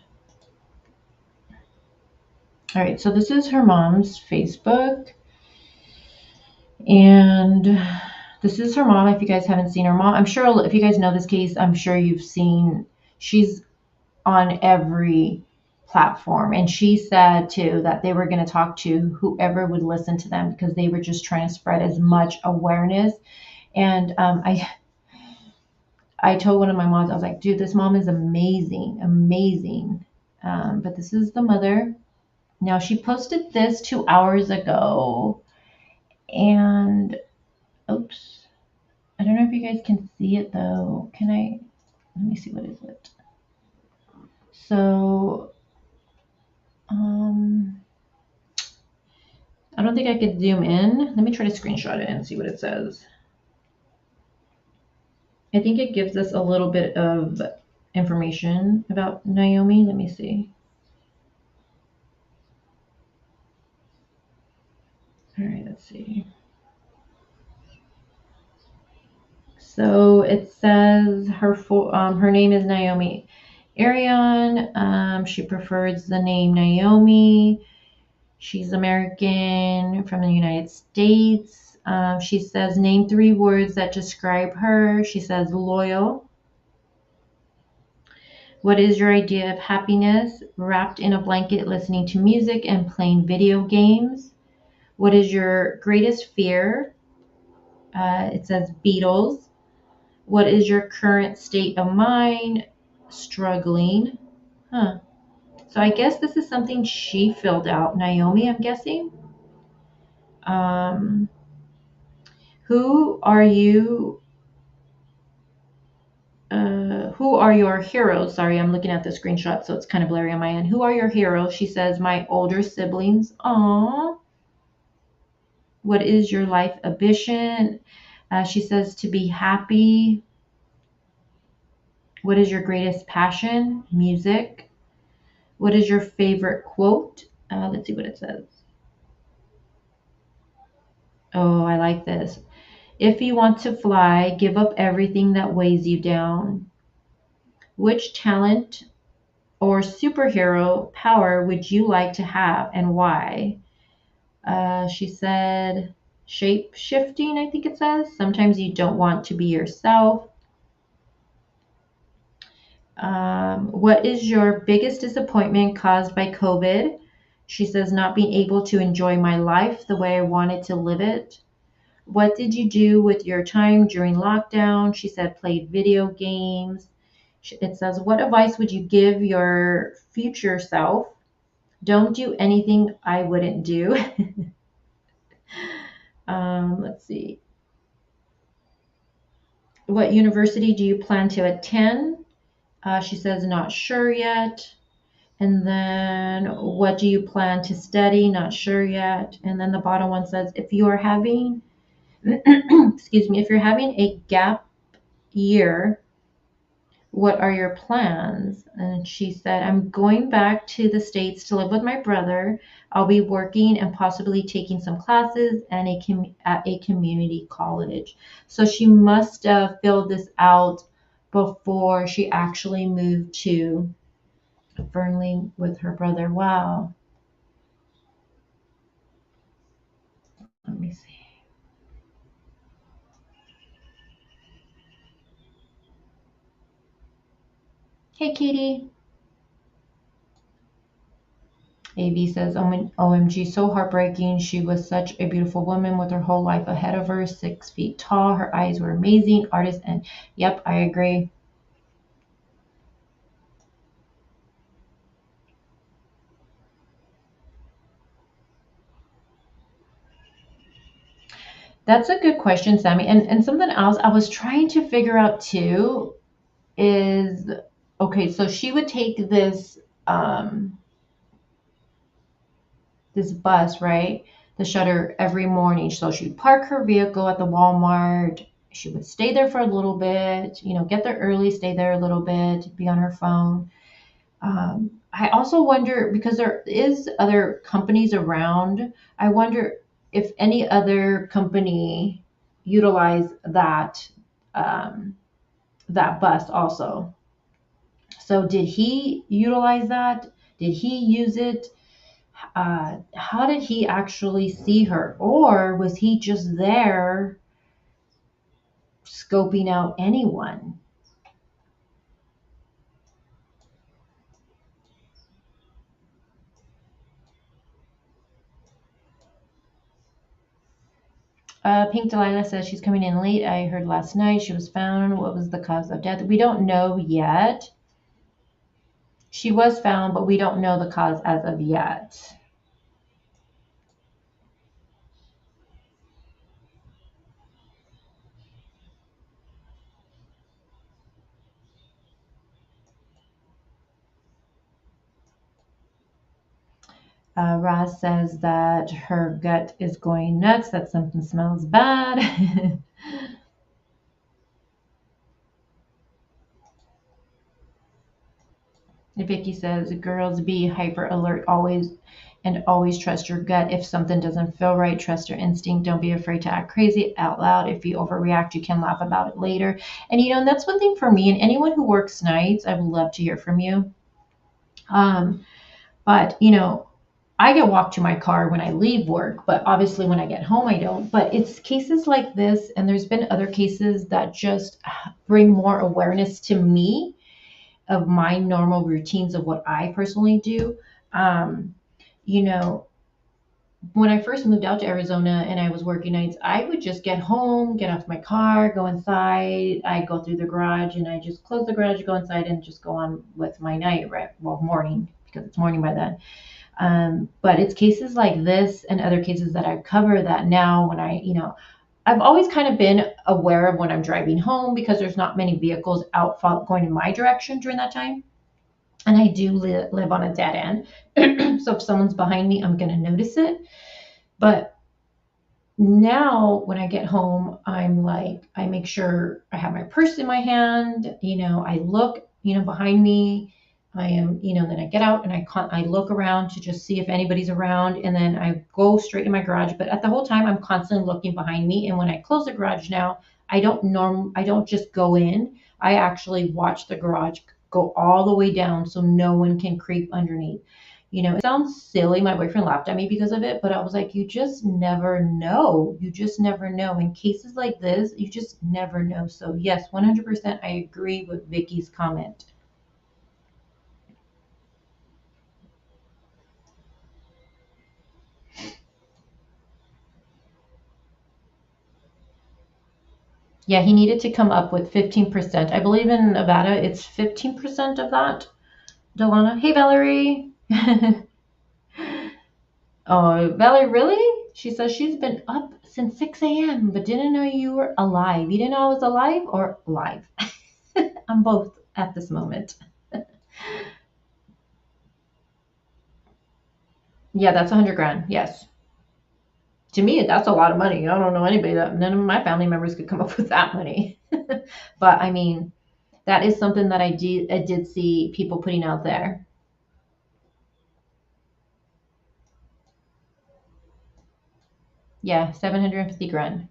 All right, so this is her mom's Facebook. And this is her mom. If you guys haven't seen her mom, I'm sure if you guys know this case, I'm sure you've seen, she's on every platform. And she said too that they were going to talk to whoever would listen to them because they were just trying to spread as much awareness. And I told one of my moms, I was like, dude, this mom is amazing, amazing. But this is the mother. Now she posted this 2 hours ago, and oops, I don't know if you guys can see it though. Can I? Let me see, what is it? So, I don't think I could zoom in. Let me try to screenshot it and see what it says. I think it gives us a little bit of information about Naomi. Let me see. All right, let's see. So it says her name is Naomi Irion. She prefers the name Naomi. She's American from the United States. She says, name 3 words that describe her. She says loyal, What is your idea of happiness? Wrapped in a blanket, listening to music and playing video games. What is your greatest fear? It says Beatles. What is your current state of mind? Struggling. Huh. So I guess this is something she filled out. Naomi, I'm guessing. Um, who are you? Who are your heroes? Sorry, I'm looking at the screenshot, so it's kind of blurry on my end. Who are your heroes? She says, my older siblings. Aww. What is your life ambition? She says, to be happy. What is your greatest passion? Music. What is your favorite quote? Let's see what it says. Oh, I like this. If you want to fly, give up everything that weighs you down. Which talent or superhero power would you like to have and why? She said shape shifting, I think it says. Sometimes you don't want to be yourself. What is your biggest disappointment caused by COVID? She says not being able to enjoy my life the way I wanted to live it. What did you do with your time during lockdown? She said played video games. It says, what advice would you give your future self? Don't do anything I wouldn't do. Let's see. What university do you plan to attend? She says, not sure yet. And then, what do you plan to study? Not sure yet. And then the bottom one says, if you are having, excuse me, if you're having a gap year, what are your plans? And she said, I'm going back to the States to live with my brother. I'll be working and possibly taking some classes and at a community college. So she must have filled this out before she actually moved to Fernley with her brother. Wow. Let me see. Hey, Katie. AV says, OMG, so heartbreaking. She was such a beautiful woman with her whole life ahead of her, 6 feet tall. Her eyes were amazing. Artist, and yep, I agree. That's a good question, Sammy. And something else I was trying to figure out too is, okay, so she would take this bus, right? The shutter every morning. So she'd park her vehicle at the Walmart. She would stay there for a little bit, get there early, stay there a little bit, be on her phone. I also wonder, because there is other companies around, I wonder if any other company utilize that bus also. So did he utilize that? Did he use it? How did he actually see her? Or was he just there scoping out anyone? Pink Delilah says she's coming in late. I heard last night she was found. What was the cause of death? We don't know yet. She was found, but we don't know the cause as of yet. Roz says that her gut is going nuts, that something smells bad. Vicky says, girls, be hyper alert always and always trust your gut. If something doesn't feel right, trust your instinct. Don't be afraid to act crazy out loud. If you overreact, you can laugh about it later. And that's one thing for me, and anyone who works nights, I would love to hear from you. But I get walked to my car when I leave work, but obviously when I get home, I don't. But it's cases like this, and there's been other cases that just bring more awareness to me of my normal routines of what I personally do. Um, you know, when I first moved out to Arizona and I was working nights, I would just get home, get off my car, go inside. I'd go through the garage and I just close the garage, go inside, and just go on with my night, right? Well, morning, because it's morning by then. But it's cases like this and other cases that I cover that now when I've always kind of been aware of when I'm driving home because there's not many vehicles out going in my direction during that time. And I do live on a dead end. So if someone's behind me, I'm going to notice it. But now when I get home, I'm like, I make sure I have my purse in my hand. I look, behind me. Then I get out and I look around to just see if anybody's around, and then I go straight to my garage. But at the whole time, I'm constantly looking behind me. And when I close the garage now, I don't just go in. I actually watch the garage go all the way down so no one can creep underneath. It sounds silly. My boyfriend laughed at me because of it, but I was like, you just never know. You just never know. In cases like this, you just never know. So yes, 100% I agree with Vicky's comment. Yeah, he needed to come up with 15%. I believe in Nevada, it's 15% of that. Delana. Hey, Valerie. Oh, Valerie, really? She says she's been up since 6 a.m., but didn't know you were alive. You didn't know I was alive or live? I'm both at this moment. Yeah, that's 100 grand. Yes. To me, that's a lot of money. I don't know anybody that none of my family members could come up with that money. But I mean, that is something that I did see people putting out there. Yeah, 750 grand.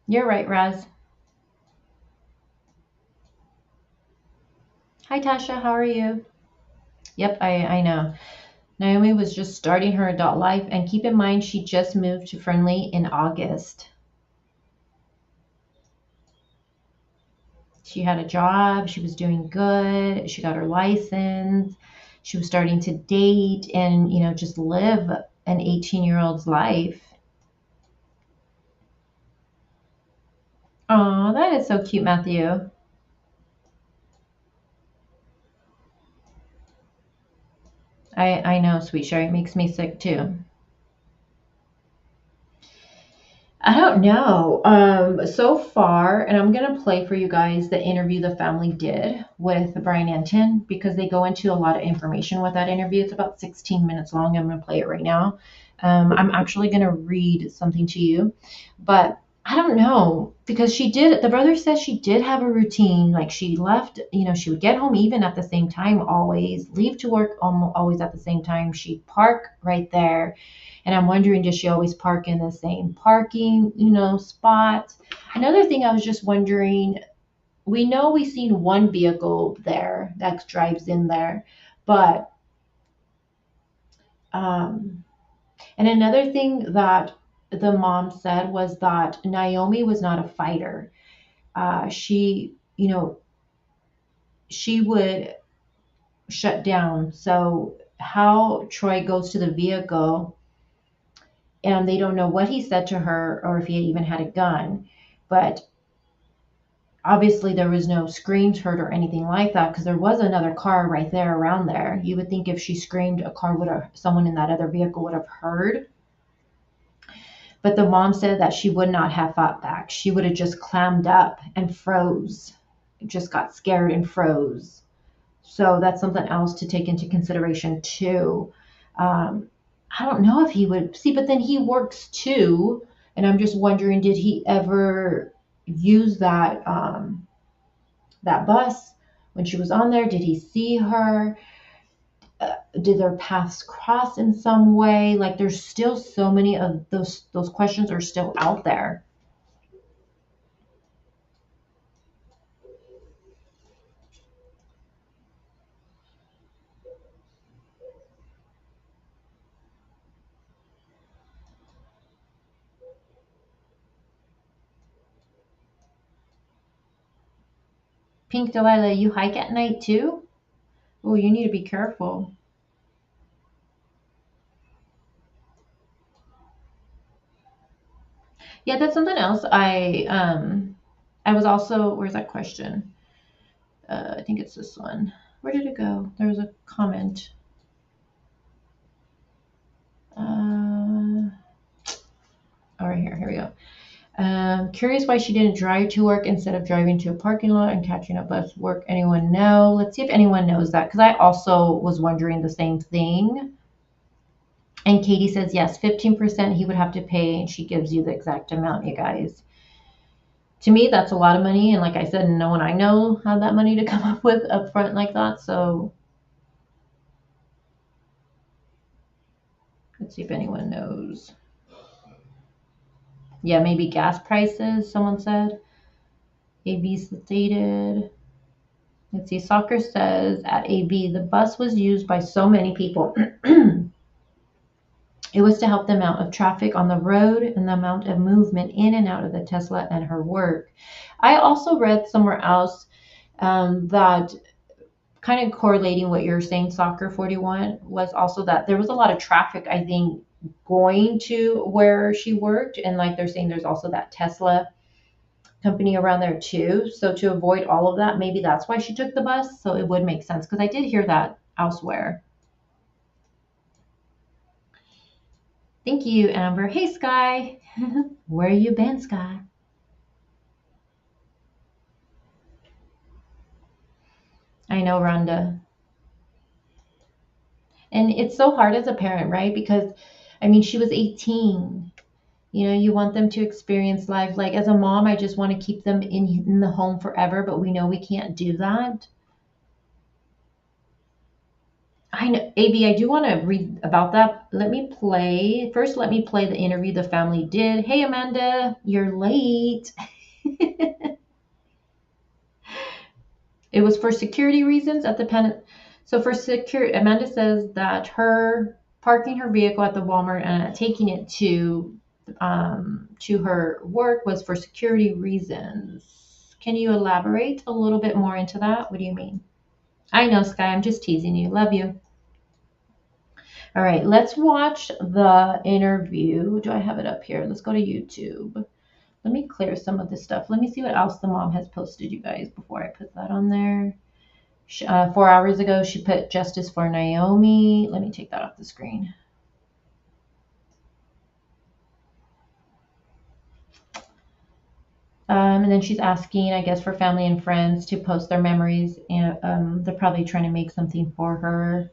You're right, Raz. Hi, Tasha. How are you? Yep, I know. Naomi was just starting her adult life, and keep in mind she just moved to Friendly in August. She had a job, she was doing good, she got her license, she was starting to date and, just live an 18-year-old's life. Oh, that is so cute, Matthew. I know, sweet Sherry. It makes me sick too. I don't know. So far, and I'm gonna play for you guys the interview the family did with Brian Anton because they go into a lot of information with that interview. It's about 16 minutes long. I'm gonna play it right now. I'm actually gonna read something to you, but I don't know because the brother says she did have a routine. Like she left, she would get home even at the same time, always leave to work always at the same time. She'd park right there, and I'm wondering, does she always park in the same parking, spot? Another thing I was just wondering, we know we've seen one vehicle there that drives in there, but um, and another thing that the mom said was that Naomi was not a fighter. She would shut down. So how Troy goes to the vehicle and they don't know what he said to her or if he even had a gun. But obviously there was no screams heard or anything like that because there was another car right there around there. You would think if she screamed, someone in that other vehicle would have heard. But the mom said that she would not have fought back. She would have just clammed up and froze, just got scared and froze. So that's something else to take into consideration too. Um, I don't know if he would see, but then he works too, and I'm just wondering, did he ever use that bus when she was on there? Did he see her? Did their paths cross in some way? Like, there's still so many of those questions are still out there. Pink Delilah, you hike at night too? Oh, you need to be careful. Yeah, that's something else. I was also, where's that question? I think it's this one. Where did it go? There was a comment. Oh, right here. Here we go. Curious why she didn't drive to work instead of driving to a parking lot and catching a bus to work. Anyone know? Let's see if anyone knows that, because I also was wondering the same thing. And Katie says yes, 15% he would have to pay, and she gives you the exact amount, you guys. To me, that's a lot of money, and like I said, no one I know had that money to come up with up front like that. So let's see if anyone knows. Yeah, maybe gas prices, someone said. AB stated. Let's see, Soccer says at AB, the bus was used by so many people. It was to help the amount of traffic on the road and the amount of movement in and out of the Tesla and her work. I also read somewhere else that kind of correlating what you're saying, Soccer 41, was also that there was a lot of traffic, I think, going to where she worked. And like they're saying, there's also that Tesla company around there too. So to avoid all of that, maybe that's why she took the bus. So it would make sense, because I did hear that elsewhere. Thank you, Amber. Hey, Sky. Where you been, Sky? I know, Rhonda. And it's so hard as a parent, right? Because, I mean, she was 18. You know, you want them to experience life. Like, as a mom, I just want to keep them in the home forever, but we know we can't do that. I know, AB, I do want to read about that. Let me play the interview the family did. Hey, Amanda, you're late. It was for security reasons at the pen. So for security, Amanda says that her parking her vehicle at the Walmart and taking it to her work was for security reasons. Can you elaborate a little bit more into that? What do you mean? I know, Sky. I'm just teasing you. Love you. All right, let's watch the interview. Do I have it up here? Let's go to YouTube. Let me clear some of this stuff. Let me see what else the mom has posted, you guys, before I put that on there. 4 hours ago, she put justice for Naomi. Let me take that off the screen. And then she's asking, I guess, for family and friends to post their memories. And they're probably trying to make something for her.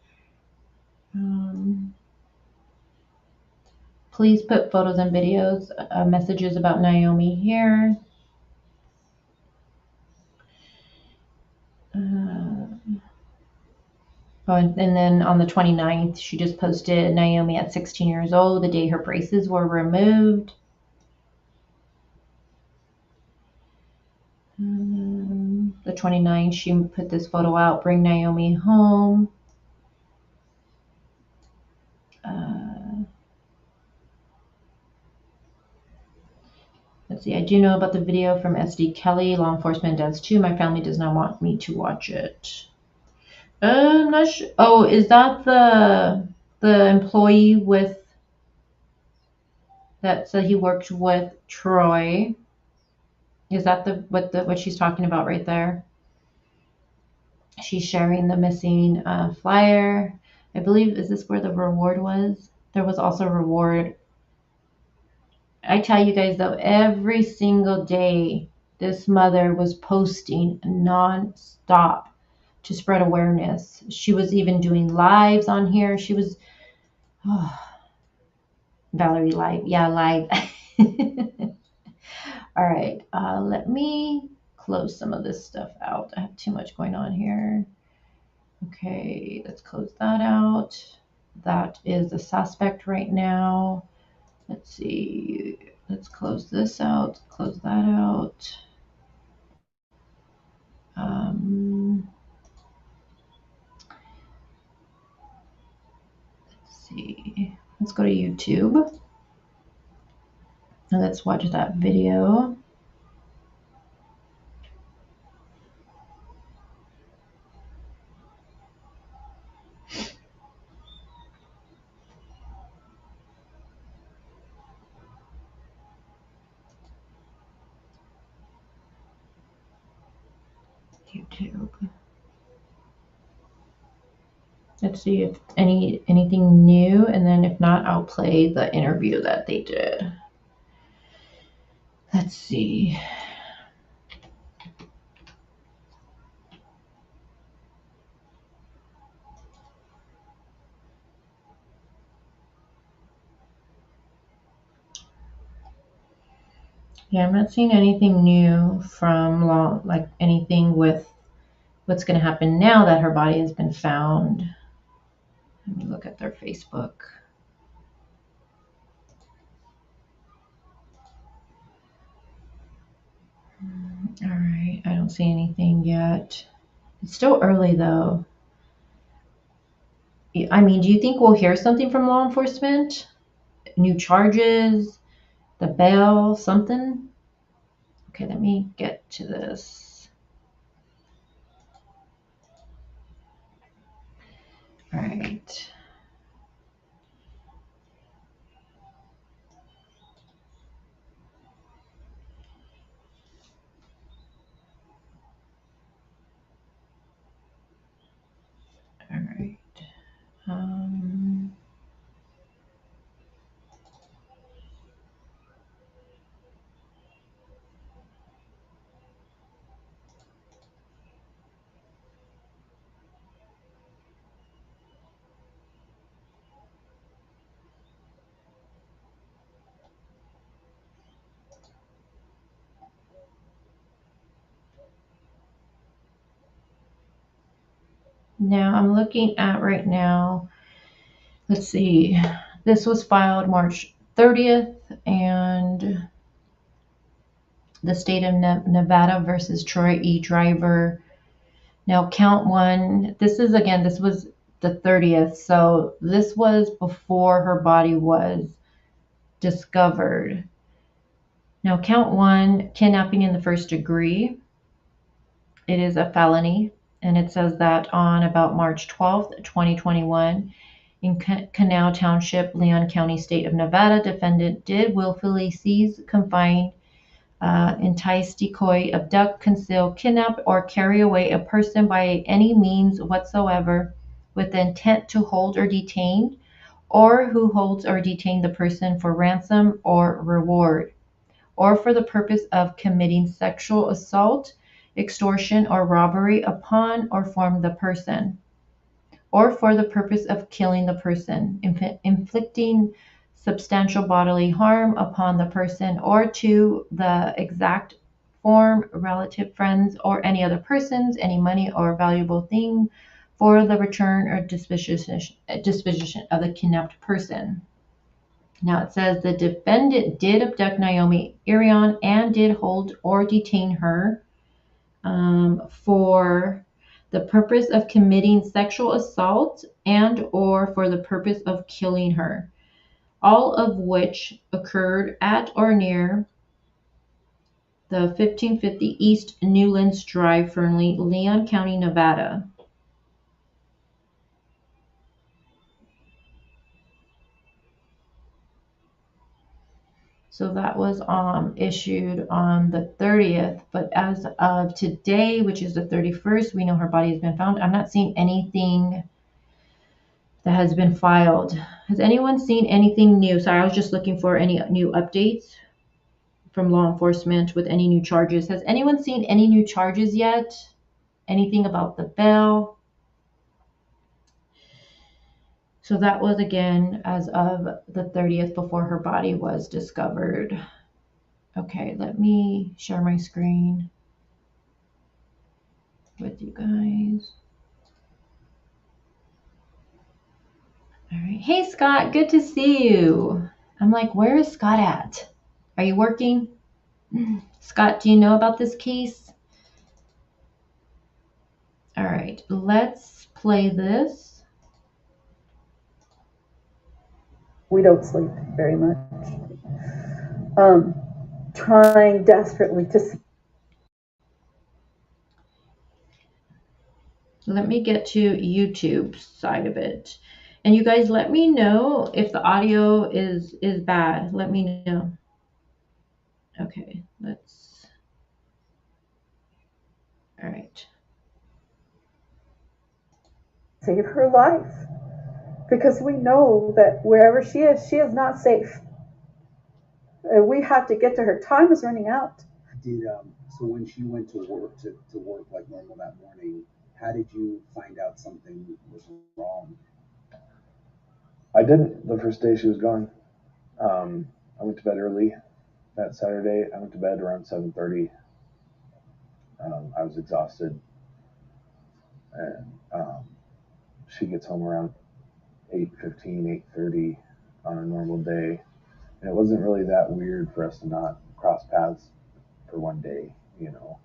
Please put photos and videos, messages about Naomi here. Oh, and then on the 29th, she just posted Naomi at 16 years old, the day her braces were removed. The 29th, she put this photo out, bring Naomi home. Let's see, I do know about the video from SD Kelly. Law enforcement does too. My family does not want me to watch it. I'm not sure. Oh, is that the employee with that said he worked with Troy? Is that what she's talking about right there? She's sharing the missing flyer. I believe, is this where the reward was? There was also a reward. I tell you guys though, every single day, this mother was posting non-stop to spread awareness. She was even doing lives on here. She was, Valerie live. Yeah, live. All right, let me close some of this stuff out. I have too much going on here. Okay, let's close that out. That is the suspect right now. Let's see. Let's close this out. Close that out. Let's see. Let's go to YouTube. And let's watch that video. YouTube. Let's see if anything new, and then if not, I'll play the interview that they did. Let's see. Yeah, I'm not seeing anything new from law, like anything with what's going to happen now that her body has been found. Let me look at their Facebook. All right, I don't see anything yet. It's still early though. I mean, do you think we'll hear something from law enforcement? New charges, the bail, something? Okay, let me get to this. All right. All right. Now I'm looking at right now. Let's see. This was filed March 30th, and the state of Nevada versus Troy E. Driver. Now, count one. This was the 30th, so this was before her body was discovered. Now, count one, kidnapping in the first degree. It is a felony, and it says that on about March 12th, 2021, in Canal Township, Leon County, state of Nevada, defendant did willfully seize, confine, entice, decoy, abduct, conceal, kidnap, or carry away a person by any means whatsoever with the intent to hold or detain, or who holds or detain the person for ransom or reward, or for the purpose of committing sexual assault, extortion, or robbery upon or from the person, or for the purpose of killing the person, inflicting substantial bodily harm upon the person or to the exact form, relative, friends, or any other persons, any money or valuable thing for the return or disposition of the kidnapped person. Now it says the defendant did abduct Naomi Irion and did hold or detain her for the purpose of committing sexual assault and or for the purpose of killing her, all of which occurred at or near the 1550 East Newlands Drive, Fernley, Leon County, Nevada. So that was issued on the 30th, but as of today, which is the 31st, we know her body has been found. I'm not seeing anything that has been filed. Has anyone seen anything new? Sorry, I was just looking for any new updates from law enforcement with any new charges. Has anyone seen any new charges yet? Anything about the bail? So that was again as of the 30th before her body was discovered. Okay, let me share my screen with you guys. All right. Hey, Scott, good to see you. I'm like, where is Scott at? Are you working? Scott, do you know about this case? All right, let's play this. We don't sleep very much. Trying desperately to see. Let me get to YouTube's side of it. And you guys let me know if the audio is bad. Let me know. Okay, all right. save her life, because we know that wherever she is not safe. We have to get to her. Time is running out. Did so when she went to work like normal that morning, how did you find out something was wrong? I didn't the first day she was gone. I went to bed early that Saturday. I went to bed around 7:30. I was exhausted, and she gets home around 8:15, 8:30 on a normal day. And it wasn't really that weird for us to not cross paths for one day, you know.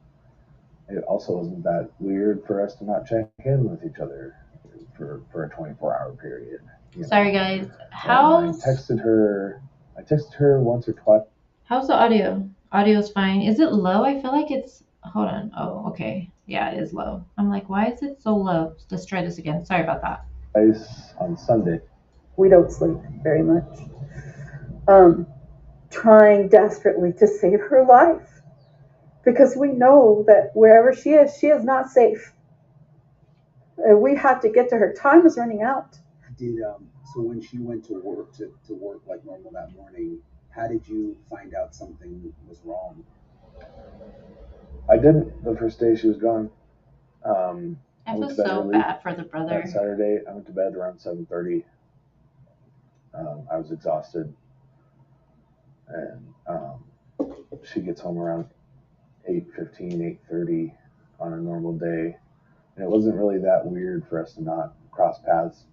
It also wasn't that weird for us to not check in with each other for a 24-hour period. Sorry, guys. I texted her once or twice. How's the audio? Audio's fine. Is it low? I feel like it's. Hold on. Oh, okay. Yeah, it is low. I'm like, why is it so low? Let's try this again. Sorry about that. On Sunday. We don't sleep very much. Trying desperately to save her life, because we know that wherever she is not safe. We have to get to her. Time is running out. Did so when she went to work like normal that morning, how did you find out something was wrong? I didn't the first day she was gone. I feel so bad for the brother. That Saturday, I went to bed around 7:30. I was exhausted, and she gets home around 8:15, 8:30 on a normal day. And it wasn't really that weird for us to not cross paths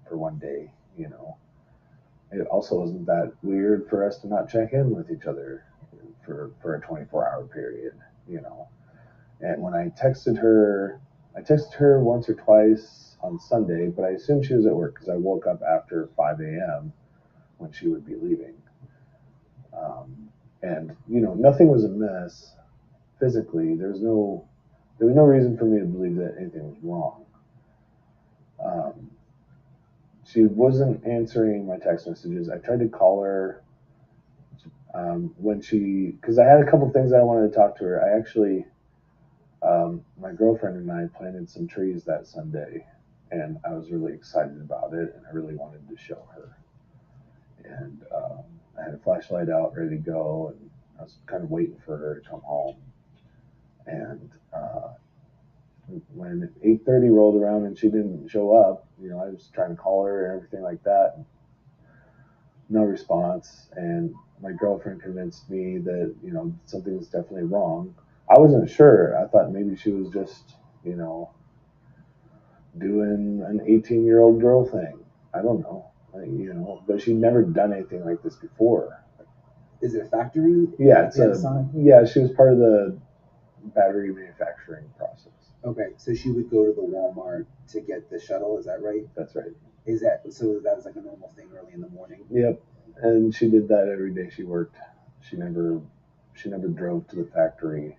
for one day, you know. It also wasn't that weird for us to not check in with each other for a 24-hour period, you know. And when I texted her once or twice on Sunday, but I assumed she was at work because I woke up after 5 a.m. when she would be leaving. And, you know, nothing was amiss physically. There was no reason for me to believe that anything was wrong. She wasn't answering my text messages. I tried to call her because I had a couple things I wanted to talk to her. I actually, my girlfriend and I planted some trees that Sunday, and I was really excited about it, and I really wanted to show her. And I had a flashlight out, ready to go, and I was kind of waiting for her to come home. And when 8:30 rolled around and she didn't show up, you know, I was trying to call her and everything like that. No response. And my girlfriend convinced me that, you know, something was definitely wrong. I wasn't sure. I thought maybe she was just, you know, doing an 18-year-old girl thing. I don't know, you know, but she'd never done anything like this before. Is it a factory? Yeah, she was part of the battery manufacturing process. Okay, so she would go to the Walmart to get the shuttle, is that right? That's right. Is that so? That was like a normal thing early in the morning? Yep, and she did that every day she worked. She never drove to the factory,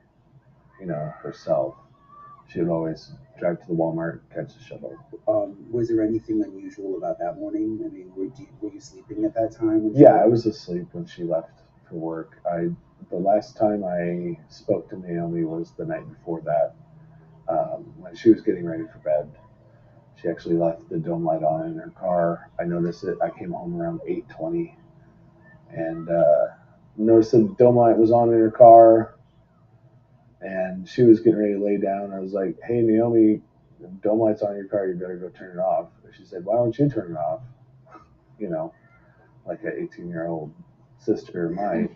you know, herself. She would always drive to the Walmart, catch the shuttle. Was there anything unusual about that morning? I mean, were you sleeping at that time? Yeah, I was asleep when she left for work. The last time I spoke to Naomi was the night before that, when she was getting ready for bed. She actually left the dome light on in her car. I noticed it. I came home around 8:20 and noticed the dome light was on in her car. And she was getting ready to lay down. I was like, "Hey, Naomi, the dome light's on your car. You better go turn it off." And she said, "Why don't you turn it off?" You know, like an 18-year-old sister might.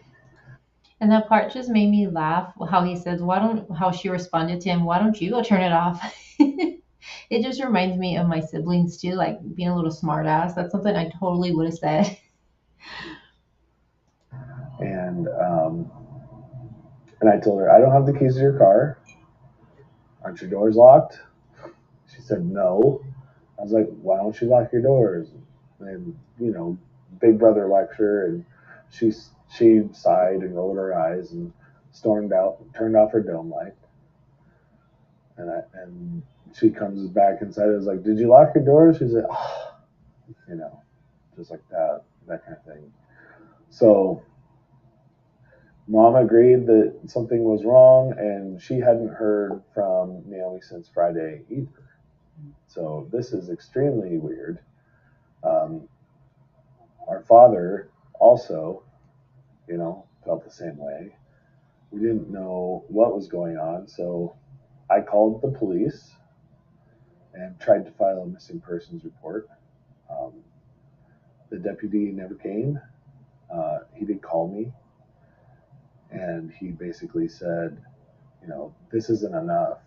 And that part just made me laugh. How he says, how she responded to him, "Why don't you go turn it off?" It just reminds me of my siblings too, like being a little smart ass. That's something I totally would have said. And I told her, "I don't have the keys to your car. Aren't your doors locked?" She said, "No." I was like, "Why don't you lock your doors?" And, you know, big brother lecture. And she sighed and rolled her eyes and stormed out, turned off her dome light. And she comes back inside. I was like, "Did you lock your doors?" She said, "Oh," you know, just like that kind of thing. So Mom agreed that something was wrong, and she hadn't heard from Naomi since Friday either. So this is extremely weird. Our father also, felt the same way. We didn't know what was going on, so I called the police and tried to file a missing persons report. Um, the deputy never came. He did call me, and he basically said, this isn't enough,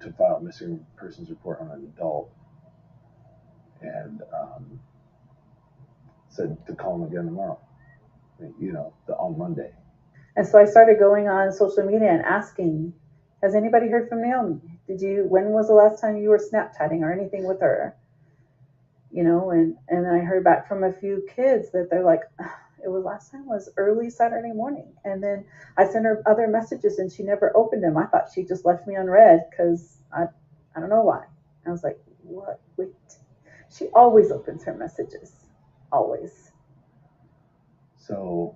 to file a missing persons report on an adult, and said to call him again tomorrow, on Monday. And so I started going on social media and asking, has anybody heard from Naomi? When was the last time you were Snapchatting or anything with her? And then I heard back from a few kids that they're like, it was last time was early Saturday morning. And then I sent her other messages and she never opened them. I thought she just left me unread because I don't know why. I was like, what? Wait. She always opens her messages. Always. So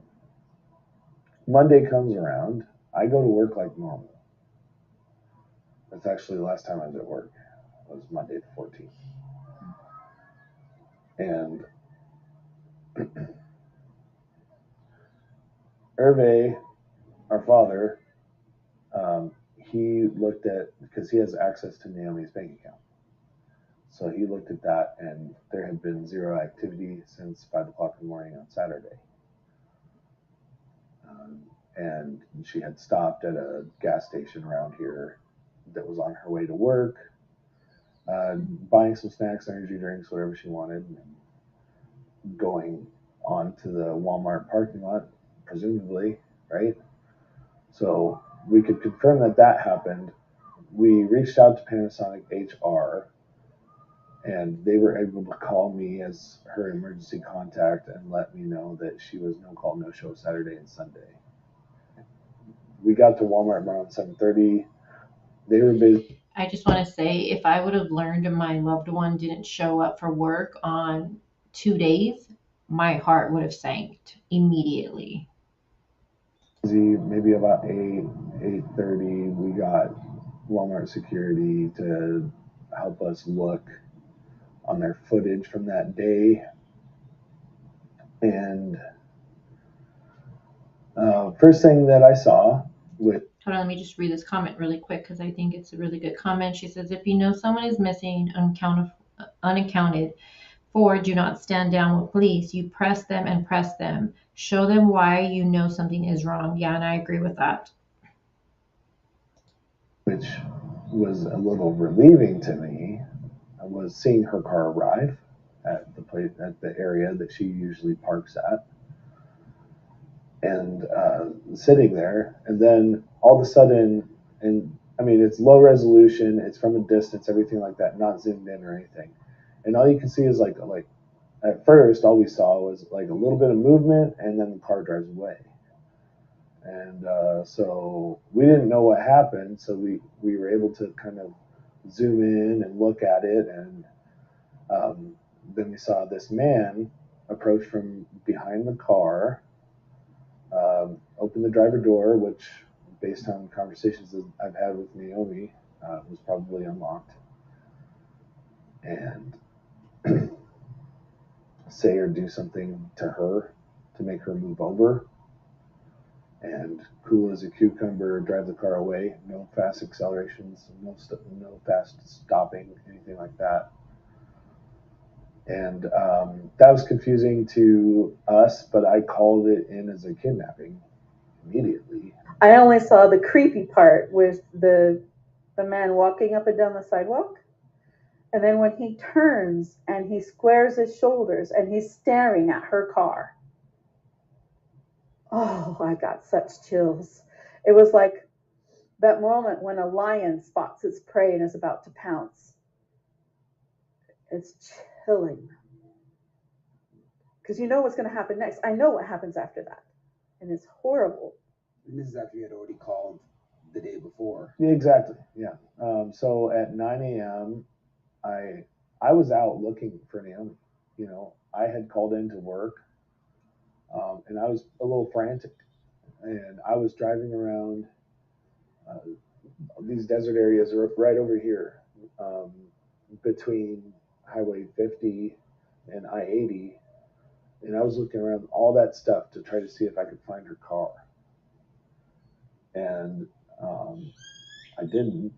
Monday comes around. I go to work like normal. That's actually the last time I was at work. It was Monday the 14th. And Hervé, our father, he looked at, because he has access to Naomi's bank account. So he looked at that, and there had been zero activity since 5 o'clock in the morning on Saturday. And she had stopped at a gas station around here that was on her way to work, buying some snacks, energy drinks, whatever she wanted, and going on to the Walmart parking lot, presumably, right? So we could confirm that happened. We reached out to Panasonic HR, and they were able to call me as her emergency contact and let me know that she was no call, no show Saturday and Sunday. We got to Walmart around 7:30. They were busy. I just want to say, if I would have learned my loved one didn't show up for work on 2 days, my heart would have sank immediately. Maybe about 8:30, we got Walmart security to help us look on their footage from that day. And first thing that I saw with Hold on, let me just read this comment really quick because I think it's a really good comment. She says, if you know someone is missing, unaccounted for, do not stand down with police. You press them and press them. Show them why you know something is wrong. Yeah, and I agree with that. which was a little relieving to me, was seeing her car arrive at the area that she usually parks at, and sitting there, and then all of a sudden, and I mean it's low resolution, it's from a distance, everything like that, not zoomed in or anything, and all you can see is like at first all we saw was like a little bit of movement, and then the car drives away. And so we didn't know what happened, so we were able to kind of zoom in and look at it, and then we saw this man approach from behind the car, open the driver door, which, based on conversations that I've had with Naomi, was probably unlocked, and say or do something to her to make her move over. And cool as a cucumber, drive the car away. No fast accelerations, no fast stopping, anything like that. And that was confusing to us, but I called it in as a kidnapping immediately. I only saw the creepy part with the man walking up and down the sidewalk. And then when he turns and he squares his shoulders and he's staring at her car. Oh, I got such chills. It was like that moment when a lion spots its prey and is about to pounce. It's chilling. Because you know what's going to happen next. I know what happens after that. And it's horrible. And this is after you had already called the day before. Yeah, exactly. Yeah. So at 9 a.m., I was out looking for Naomi. I had called into work, and I was a little frantic. And I was driving around these desert areas right over here, between Highway 50 and I-80, and I was looking around all that stuff to try to see if I could find her car. And I didn't.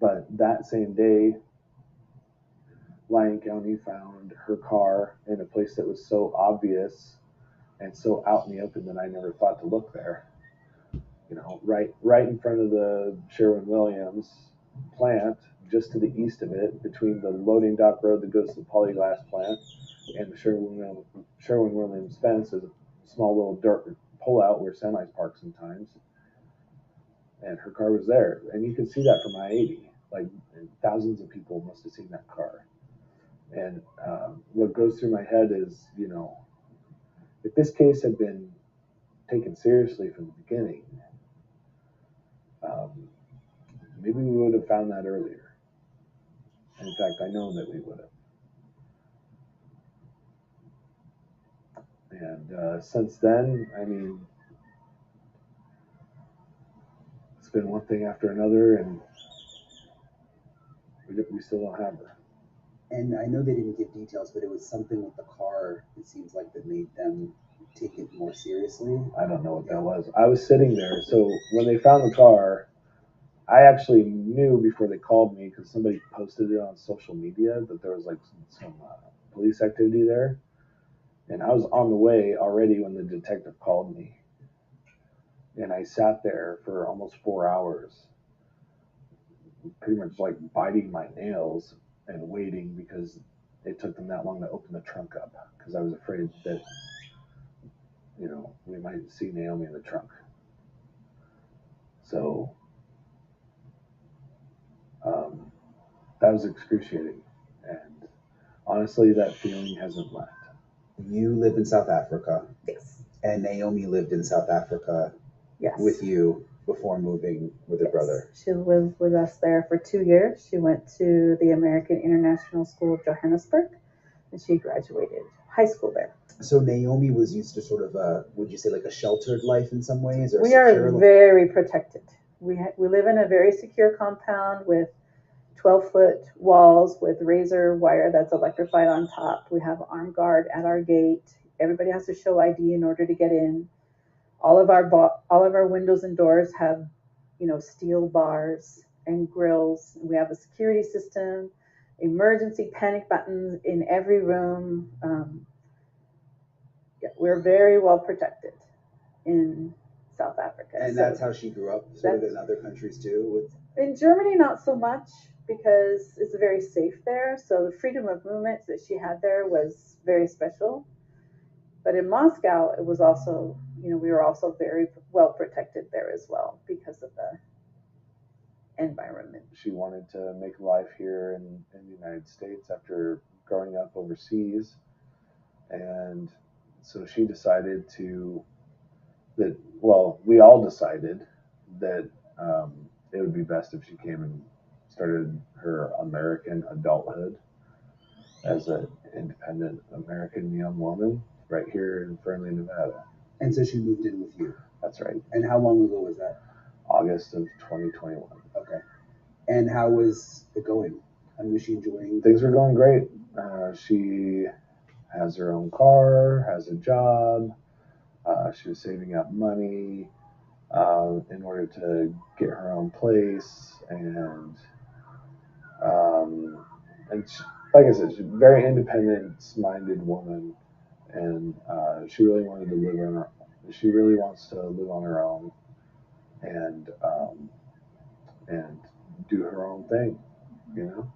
But that same day, Lyon County found her car in a place that was so obvious and so out in the open that I never thought to look there. You know, right in front of the Sherwin-Williams plant, just to the east of it, between the loading dock road that goes to the polyglass plant and the Sherwin-Williams fence, is a small little dirt pullout where semis park sometimes. And her car was there, and you can see that from I-80. Like, thousands of people must have seen that car. And what goes through my head is, you know, if this case had been taken seriously from the beginning, maybe we would have found that earlier. In fact, I know that we would have. And since then, I mean, it's been one thing after another, and we still don't have her. And I know they didn't give details, but it was something with the car, it seems like, that made them take it more seriously. I don't know what that was. I was sitting there, so when they found the car, I actually knew before they called me, because somebody posted it on social media, that there was like some police activity there. And I was on the way already when the detective called me. And I sat there for almost 4 hours, pretty much like biting my nails and waiting, because it took them that long to open the trunk up, because I was afraid that, you know, we might see Naomi in the trunk. So that was excruciating. And honestly, that feeling hasn't left. You live in South Africa. Yes. And Naomi lived in South Africa Yes. with you before moving with her brother. She lived with us there for 2 years. She went to the American International School of Johannesburg, and she graduated high school there. So Naomi was used to sort of would you say like a sheltered life in some ways? Or we are very protected. We live in a very secure compound with 12-foot walls with razor wire that's electrified on top. We have armed guard at our gate. Everybody has to show ID in order to get in. All of our windows and doors have, you know, steel bars and grills. We have a security system, emergency panic buttons in every room. We're very well protected in South Africa. And that's how she grew up, sort of in other countries too? In Germany, not so much, because it's very safe there. So the freedom of movement that she had there was very special. But in Moscow, it was also, you know, we were also very well protected there as well because of the environment. She wanted to make life here in the United States after growing up overseas. And so she decided we all decided that it would be best if she came and started her American adulthood as an independent American young woman right here in Fernley, Nevada. And so she moved in with you? That's right. And how long ago was that? August of 2021. Okay. And how was it going? And was she enjoying? Things were going great. She has her own car, has a job. She was saving up money in order to get her own place, and she, like I said, she's a very independent-minded woman, and she really wanted to live on her. She really wants to live on her own, and do her own thing, you know.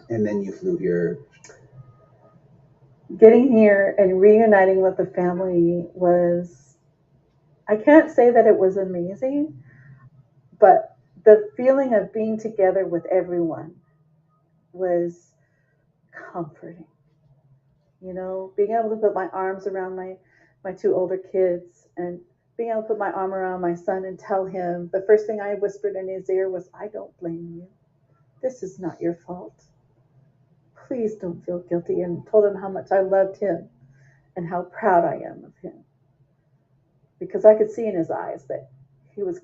And then you flew here. Getting here and reuniting with the family was, I can't say that it was amazing, but the feeling of being together with everyone was comforting. You know, being able to put my arms around my two older kids, and being able to put my arm around my son and tell him, the first thing I whispered in his ear was, I don't blame you. This is not your fault. Please don't feel guilty, and told him how much I loved him and how proud I am of him. Because I could see in his eyes that he was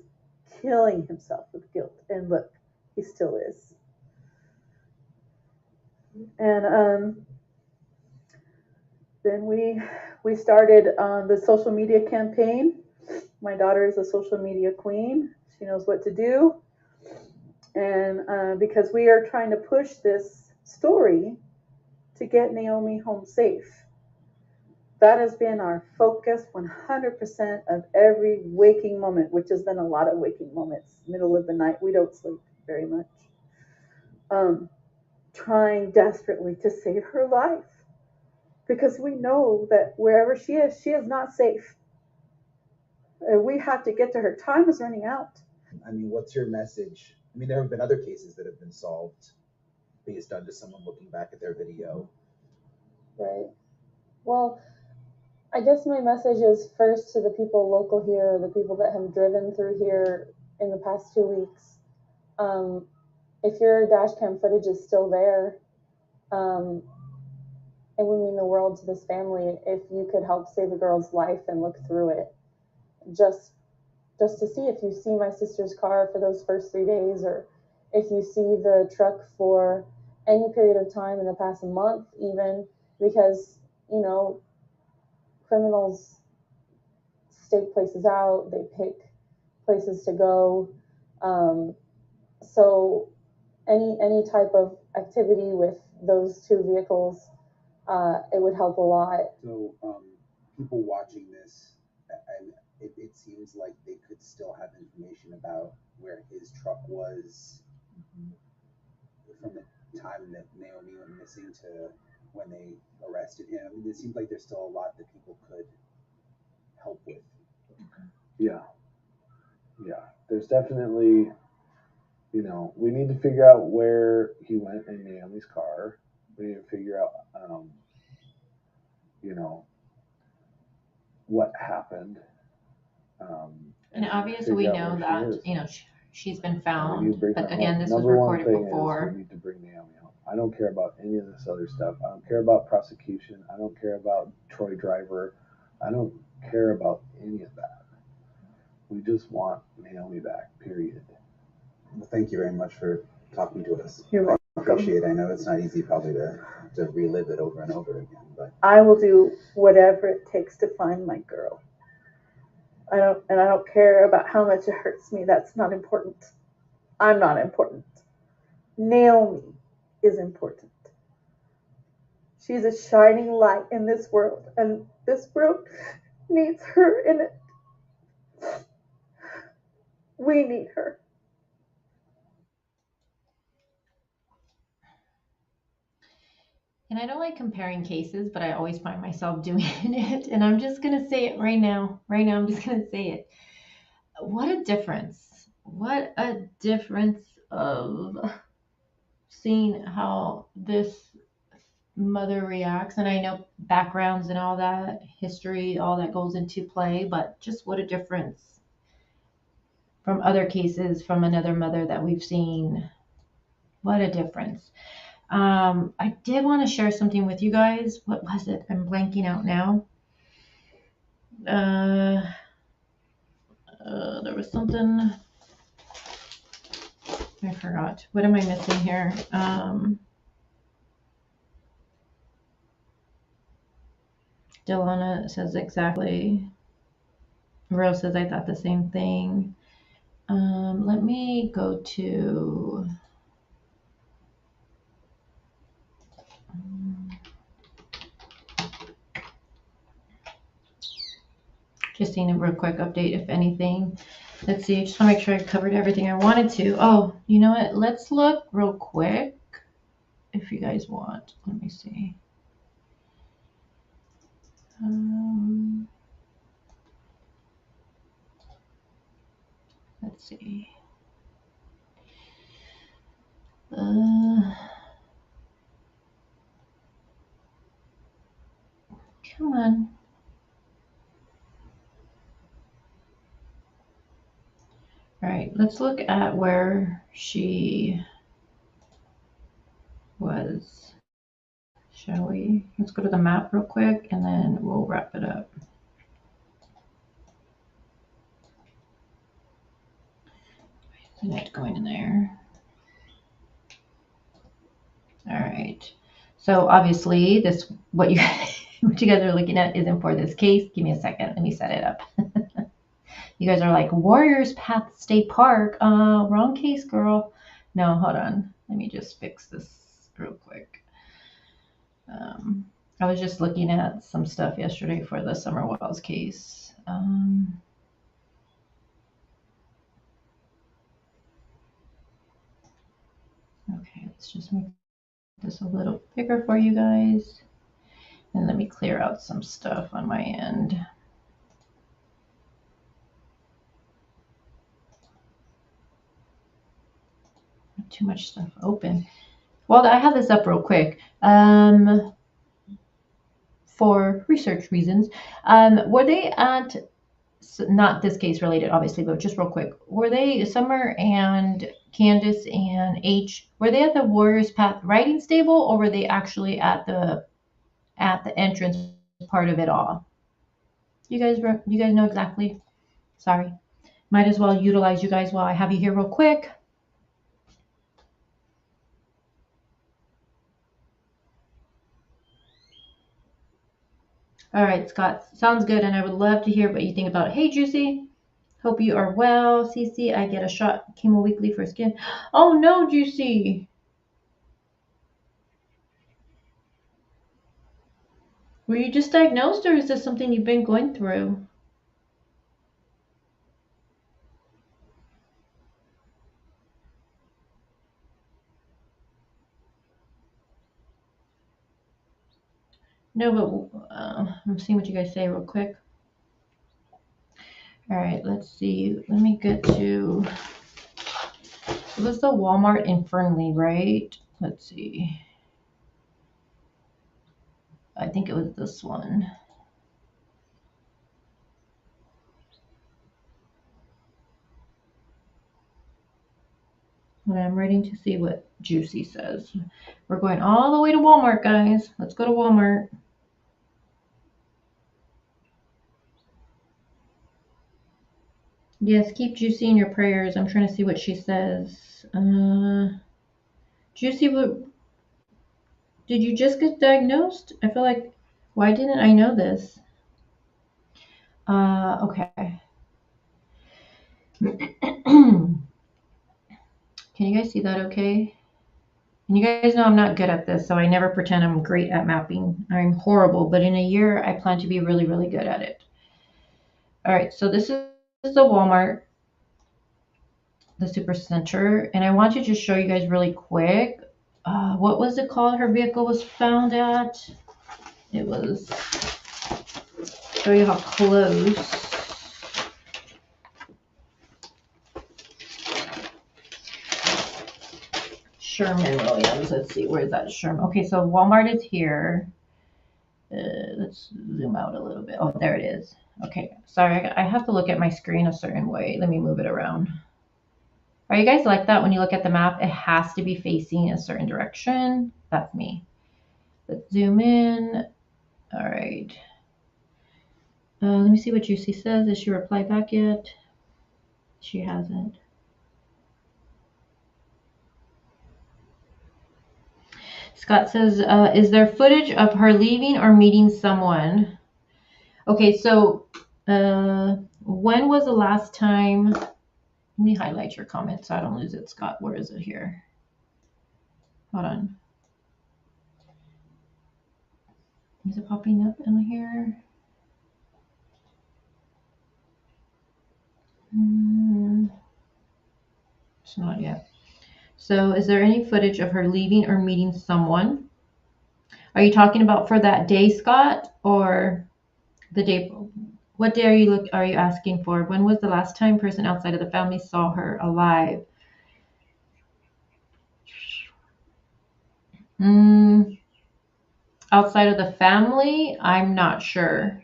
killing himself with guilt. And look, He still is. And then we started the social media campaign. My daughter is a social media queen. She knows what to do. And because we are trying to push this story to get Naomi home safe. That has been our focus 100% of every waking moment, which has been a lot of waking moments. Middle of the night, we don't sleep very much. Trying desperately to save her life. Because we know that wherever she is not safe. We have to get to her. Time is running out. I mean, what's your message? I mean, there have been other cases that have been solved based on just someone looking back at their video. Right. Well, I guess my message is first to the people local here, the people that have driven through here in the past 2 weeks. If your dash cam footage is still there, it would mean the world to this family if you could help save a girl's life and look through it. Just to see if you see my sister's car for those first 3 days, or if you see the truck for any period of time in the past month even, because, you know, criminals stake places out, they pick places to go. So any type of activity with those two vehicles, it would help a lot. So people watching this, and it seems like they could still have information about where his truck was from the time that Naomi went missing to when they arrested him. I mean, it seems like there's still a lot that people could help with. Yeah. There's definitely, you know, we need to figure out where he went in Naomi's car. We need to figure out, you know, what happened. And obviously we know that, you know, she's been found, but again, this was recorded before. We need to bring Naomi home. I don't care about any of this other stuff. I don't care about prosecution. I don't care about Troy Driver. I don't care about any of that. We just want Naomi back, period. Well, thank you very much for talking to us. You're welcome. I appreciate it. I know it's not easy probably to relive it over and over again, but I will do whatever it takes to find my girl. I don't care about how much it hurts me. That's not important. I'm not important. Naomi is important. She's a shining light in this world, and this world needs her in it. We need her. And I don't like comparing cases, but I always find myself doing it. And I'm just going to say it right now. Right now, I'm just going to say it. What a difference. What a difference of seeing how this mother reacts. And I know backgrounds and all that, history, all that goes into play, but just what a difference from other cases from another mother that we've seen. What a difference. I did want to share something with you guys. What was it? I'm blanking out now. There was something. I forgot. What am I missing here? Delana says exactly. Rose says I thought the same thing. Let me go to. Just seeing a real quick update, if anything. Let's see. I just want to make sure I covered everything I wanted to. Oh, you know what? Let's look real quick. If you guys want. Let me see. Let's see. Come on. All right, let's look at where she was. Shall we? Let's go to the map real quick and then we'll wrap it up. Isn't it going in there? All right. So obviously this, what you what you guys are looking at isn't for this case. Give me a second. Let me set it up. You guys are like, Warriors Path State Park. Wrong case, girl. No, hold on. Let me just fix this real quick. I was just looking at some stuff yesterday for the Summer Wells case. Okay, let's just make this a little bigger for you guys. And let me clear out some stuff on my end. Not too much stuff open. Well, I have this up real quick. For research reasons, were they at, not this case related, obviously, but just real quick, were they, Summer and Candace and H, were they at the Warriors Path riding stable, or were they actually at the entrance part of it all? You guys know exactly? Sorry. Might as well utilize you guys while I have you here real quick. All right, Scott, sounds good, and I would love to hear what you think about it. Hey, Juicy. Hope you are well. Cece, I get a shot chemo weekly for skin. Oh no, Juicy. Were you just diagnosed, or is this something you've been going through? No, but I'm seeing what you guys say real quick. All right, let's see. Let me get to, it was the Walmart in Fernley, right? Let's see. I think it was this one. But I'm waiting to see what Juicy says. We're going all the way to Walmart, guys. Let's go to Walmart. Yes, keep Juicy in your prayers. I'm trying to see what she says. Juicy, did you just get diagnosed? I feel like, why didn't I know this? Okay. Can you guys see that okay? And you guys know I'm not good at this, so I never pretend I'm great at mapping. I'm horrible, but in a year, I plan to be really, really good at it. All right, so this is the Walmart, the Supercenter, and I want to just show you guys really quick. What was it called her vehicle was found at? It was, show you how close. Sherman Williams. Let's see, where's that Sherman? Okay, so Walmart is here. Let's zoom out a little bit. Oh, there it is. Okay, sorry, I have to look at my screen a certain way. Let me move it around. Are you guys like that when you look at the map? It has to be facing a certain direction. That's me. Let's zoom in. All right. Let me see what Juicy says. Has she replied back yet? She hasn't. Scott says, is there footage of her leaving or meeting someone? Okay, so when was the last time? Let me highlight your comment so I don't lose it, Scott. Where is it here? Hold on. Is it popping up in here? It's not yet. So is there any footage of her leaving or meeting someone? Are you talking about for that day, Scott, or the day? What day are you asking for? When was the last time person outside of the family saw her alive? Outside of the family, I'm not sure.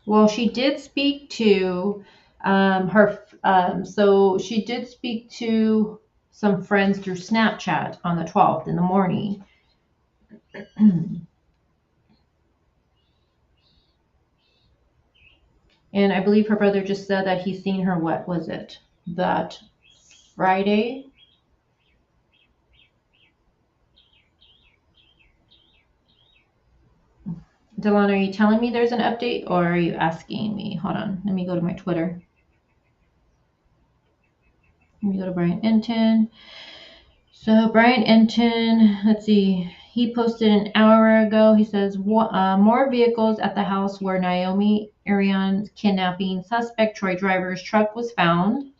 Well, she did speak to so she did speak to some friends through Snapchat on the 12th in the morning. And I believe her brother just said that he's seen her, what was it? That Friday? Delana, are you telling me there's an update or are you asking me? Hold on. Let me go to my Twitter. Let me go to Brian Enton. So Brian Enton, let's see. He posted an hour ago. He says, more vehicles at the house where Naomi Irion kidnapping suspect Troy driver's truck was found.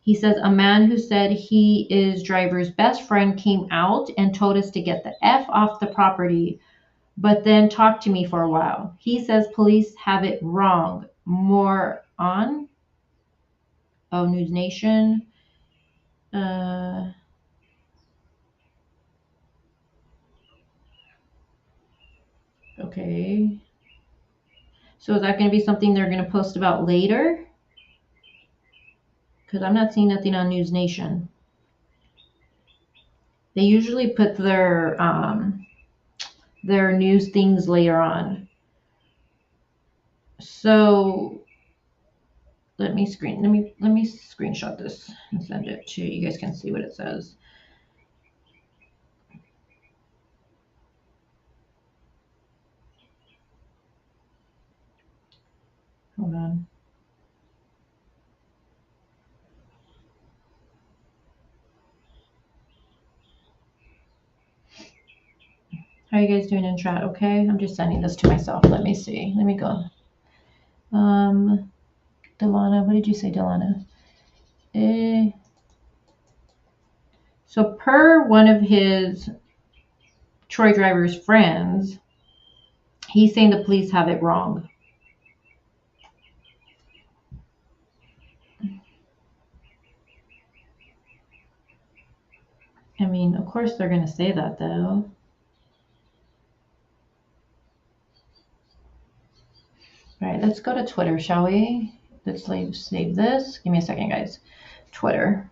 He says, a man who said he is driver's best friend came out and told us to get the F off the property, but then talked to me for a while. He says police have it wrong. More on? Oh, News Nation. Okay. So is that going to be something they're going to post about later? Because I'm not seeing nothing on News Nation. They usually put their news things later on. So let me screenshot this and send it to you. You guys can see what it says. Hold on. How are you guys doing in chat? Okay, I'm just sending this to myself. Let me see. Let me go. Delana, what did you say, Delana? So per one of his Troy driver's friends, he's saying the police have it wrong. I mean, of course they're going to say that, though. All right, let's go to Twitter, shall we? Let's save this. Give me a second, guys. Twitter.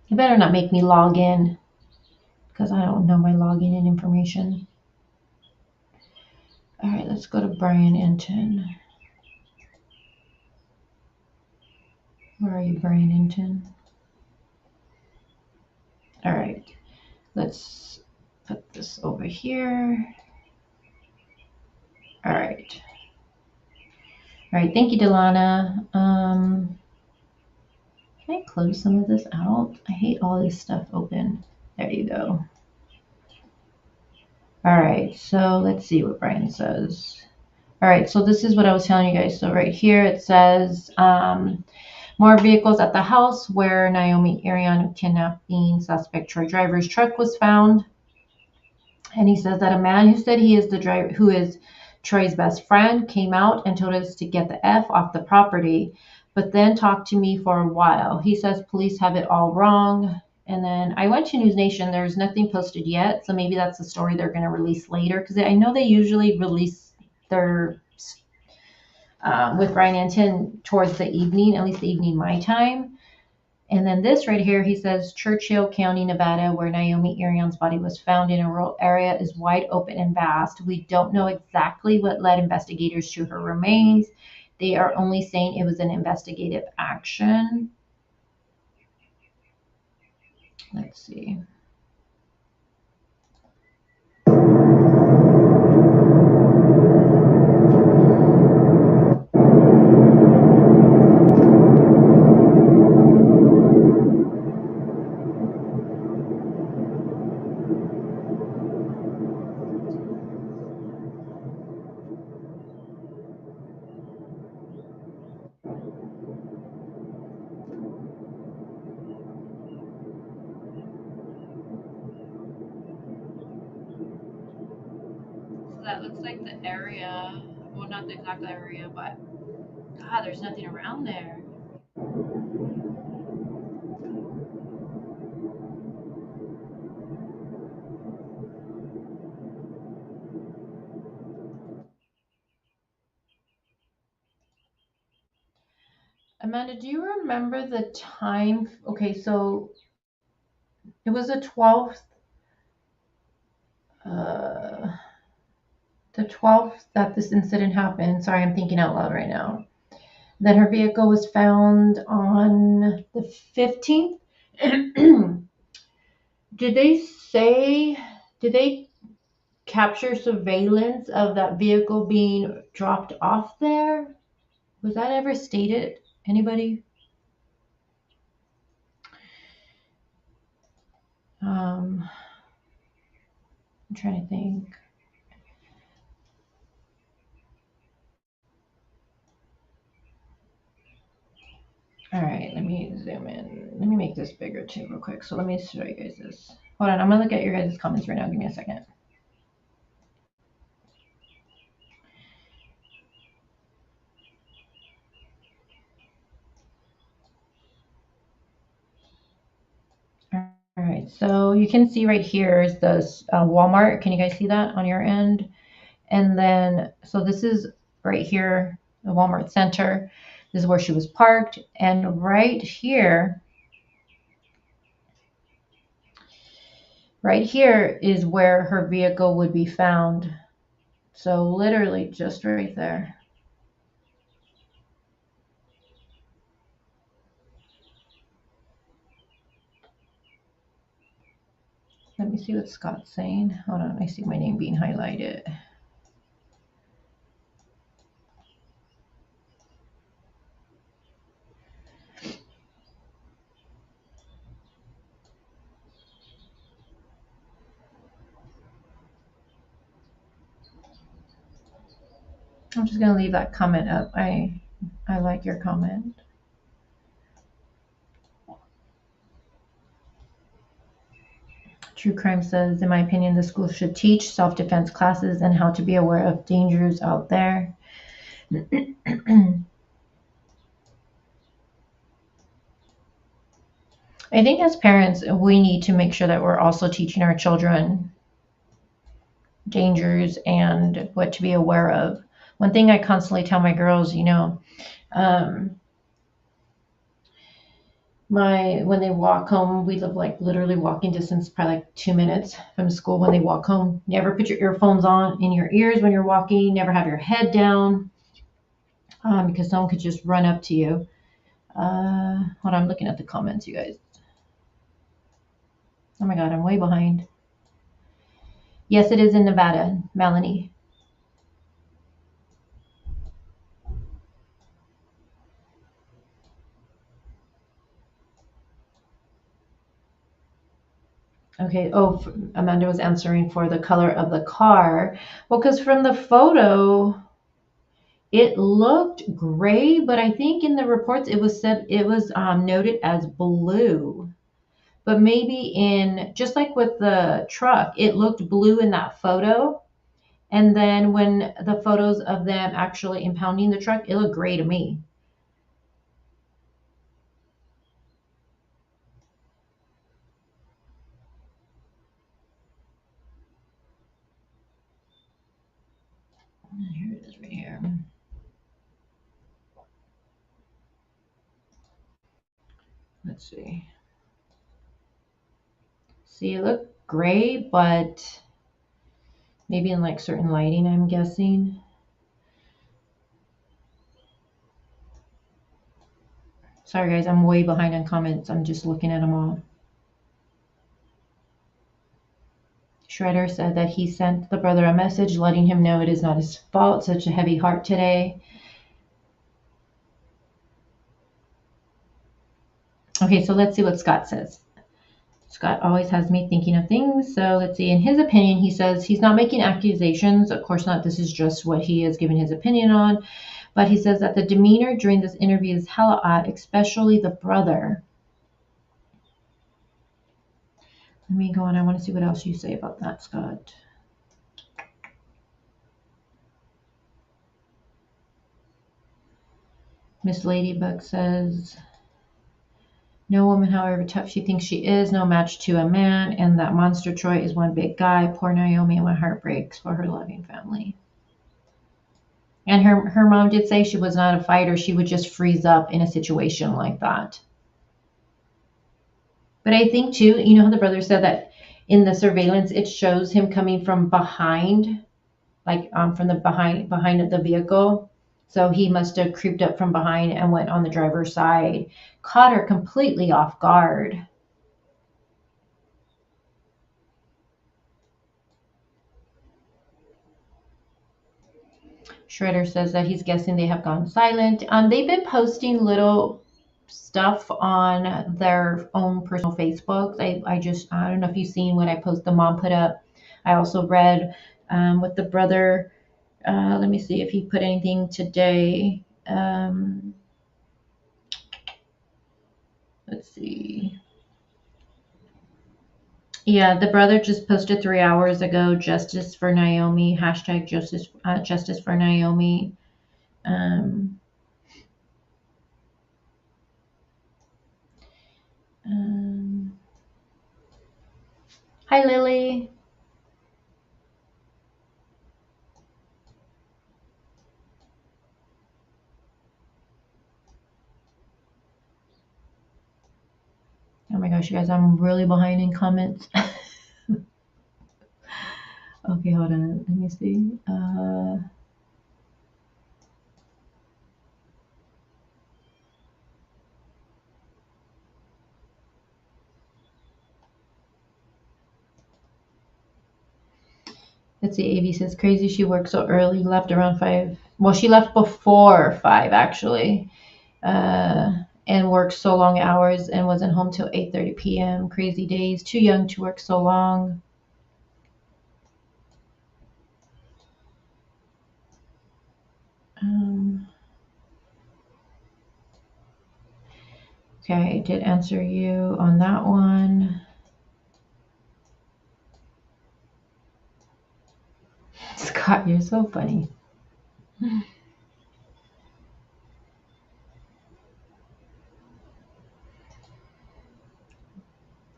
You better not make me log in, because I don't know my login in information. All right, let's go to Brian Enton. Where are you, Brian Enton? All right, let's put this over here. All right. All right, thank you, Delana. Can I close some of this out? I hate all this stuff open. There you go. All right, so let's see what Brian says. All right, so this is what I was telling you guys. So right here it says, more vehicles at the house where Naomi Irion kidnapping suspect Troy driver's truck was found. And he says that a man who said he is the driver, who is Troy's best friend, came out and told us to get the F off the property, but then talked to me for a while. He says police have it all wrong. And then I went to News Nation. There's nothing posted yet, so maybe that's the story they're going to release later, because I know they usually release their with Brian Anton towards the evening, at least the evening my time. And then this right here, he says, Churchill County, Nevada, where Naomi Irion's body was found in a rural area, is wide open and vast. We don't know exactly what led investigators to her remains. They are only saying it was an investigative action. Let's see. So that looks like the area, well, not the exact area, but God, there's nothing around there. Amanda, do you remember the time? Okay, so it was the 12th. the 12th that this incident happened, sorry, I'm thinking out loud right now, then her vehicle was found on the 15th. Did they capture surveillance of that vehicle being dropped off there? Was that ever stated? Anybody? I'm trying to think. All right, let me zoom in. Let me make this bigger too real quick. So let me show you guys this. Hold on, I'm gonna look at your guys' comments right now. Give me a second. All right, so you can see right here is this Walmart. Can you guys see that on your end? And then, so this is right here, the Walmart Center. This is where she was parked. And right here is where her vehicle would be found. So literally just right there. Let me see what Scott's saying. Hold on, I see my name being highlighted. I'm just gonna leave that comment up. I like your comment. True Crime says, in my opinion, the school should teach self-defense classes and how to be aware of dangers out there. I think as parents, we need to make sure that we're also teaching our children dangers and what to be aware of. One thing I constantly tell my girls, when they walk home, we live like literally walking distance, probably like 2 minutes from school. When they walk home, never put your earphones on in your ears when you're walking. Never have your head down, because someone could just run up to you. Hold on, I'm looking at the comments, you guys. Oh my God, I'm way behind. Yes, it is in Nevada, Melanie. Okay. Oh, Amanda was answering for the color of the car. Well, because from the photo, it looked gray, but I think in the reports it was said it was noted as blue. But maybe just like with the truck, it looked blue in that photo. And then when the photos of them actually impounding the truck, it looked gray to me. Here it is right here. Let's see. See, it looked gray, but maybe in like certain lighting, I'm guessing. Sorry guys, I'm way behind on comments. I'm just looking at them all. Shredder said that he sent the brother a message letting him know it is not his fault. Such a heavy heart today. Okay, so let's see what Scott says. Scott always has me thinking of things. So let's see. In his opinion, he says he's not making accusations. Of course not. This is just what he is giving his opinion on. But he says that the demeanor during this interview is hella odd, especially the brother. Let me go on. I want to see what else you say about that, Scott. Miss Ladybug says, no woman, however tough she thinks she is, no match to a man, and that Monster Troy is one big guy. Poor Naomi, and my heart breaks for her loving family. And her mom did say she was not a fighter. She would just freeze up in a situation like that. But I think too, how the brother said that in the surveillance, it shows him coming from behind, like from the behind of the vehicle. So he must have creeped up from behind and went on the driver's side, caught her completely off guard. Shredder says that he's guessing they have gone silent. They've been posting little stuff on their own personal Facebooks. I don't know if you've seen what I post. The mom put up. I also read with the brother. Let me see if he put anything today. Let's see. Yeah, the brother just posted 3 hours ago. Justice for Naomi. Hashtag justice for Naomi. Um, Hi, Lily. Oh my gosh, you guys, I'm really behind in comments. Okay, hold on. Let me see. Let's see. AV says crazy. She worked so early. Left around 5. Well, she left before 5 actually, and worked so long hours and wasn't home till 8:30 p.m. Crazy days. Too young to work so long. Okay, I did answer you on that one. Scott, you're so funny.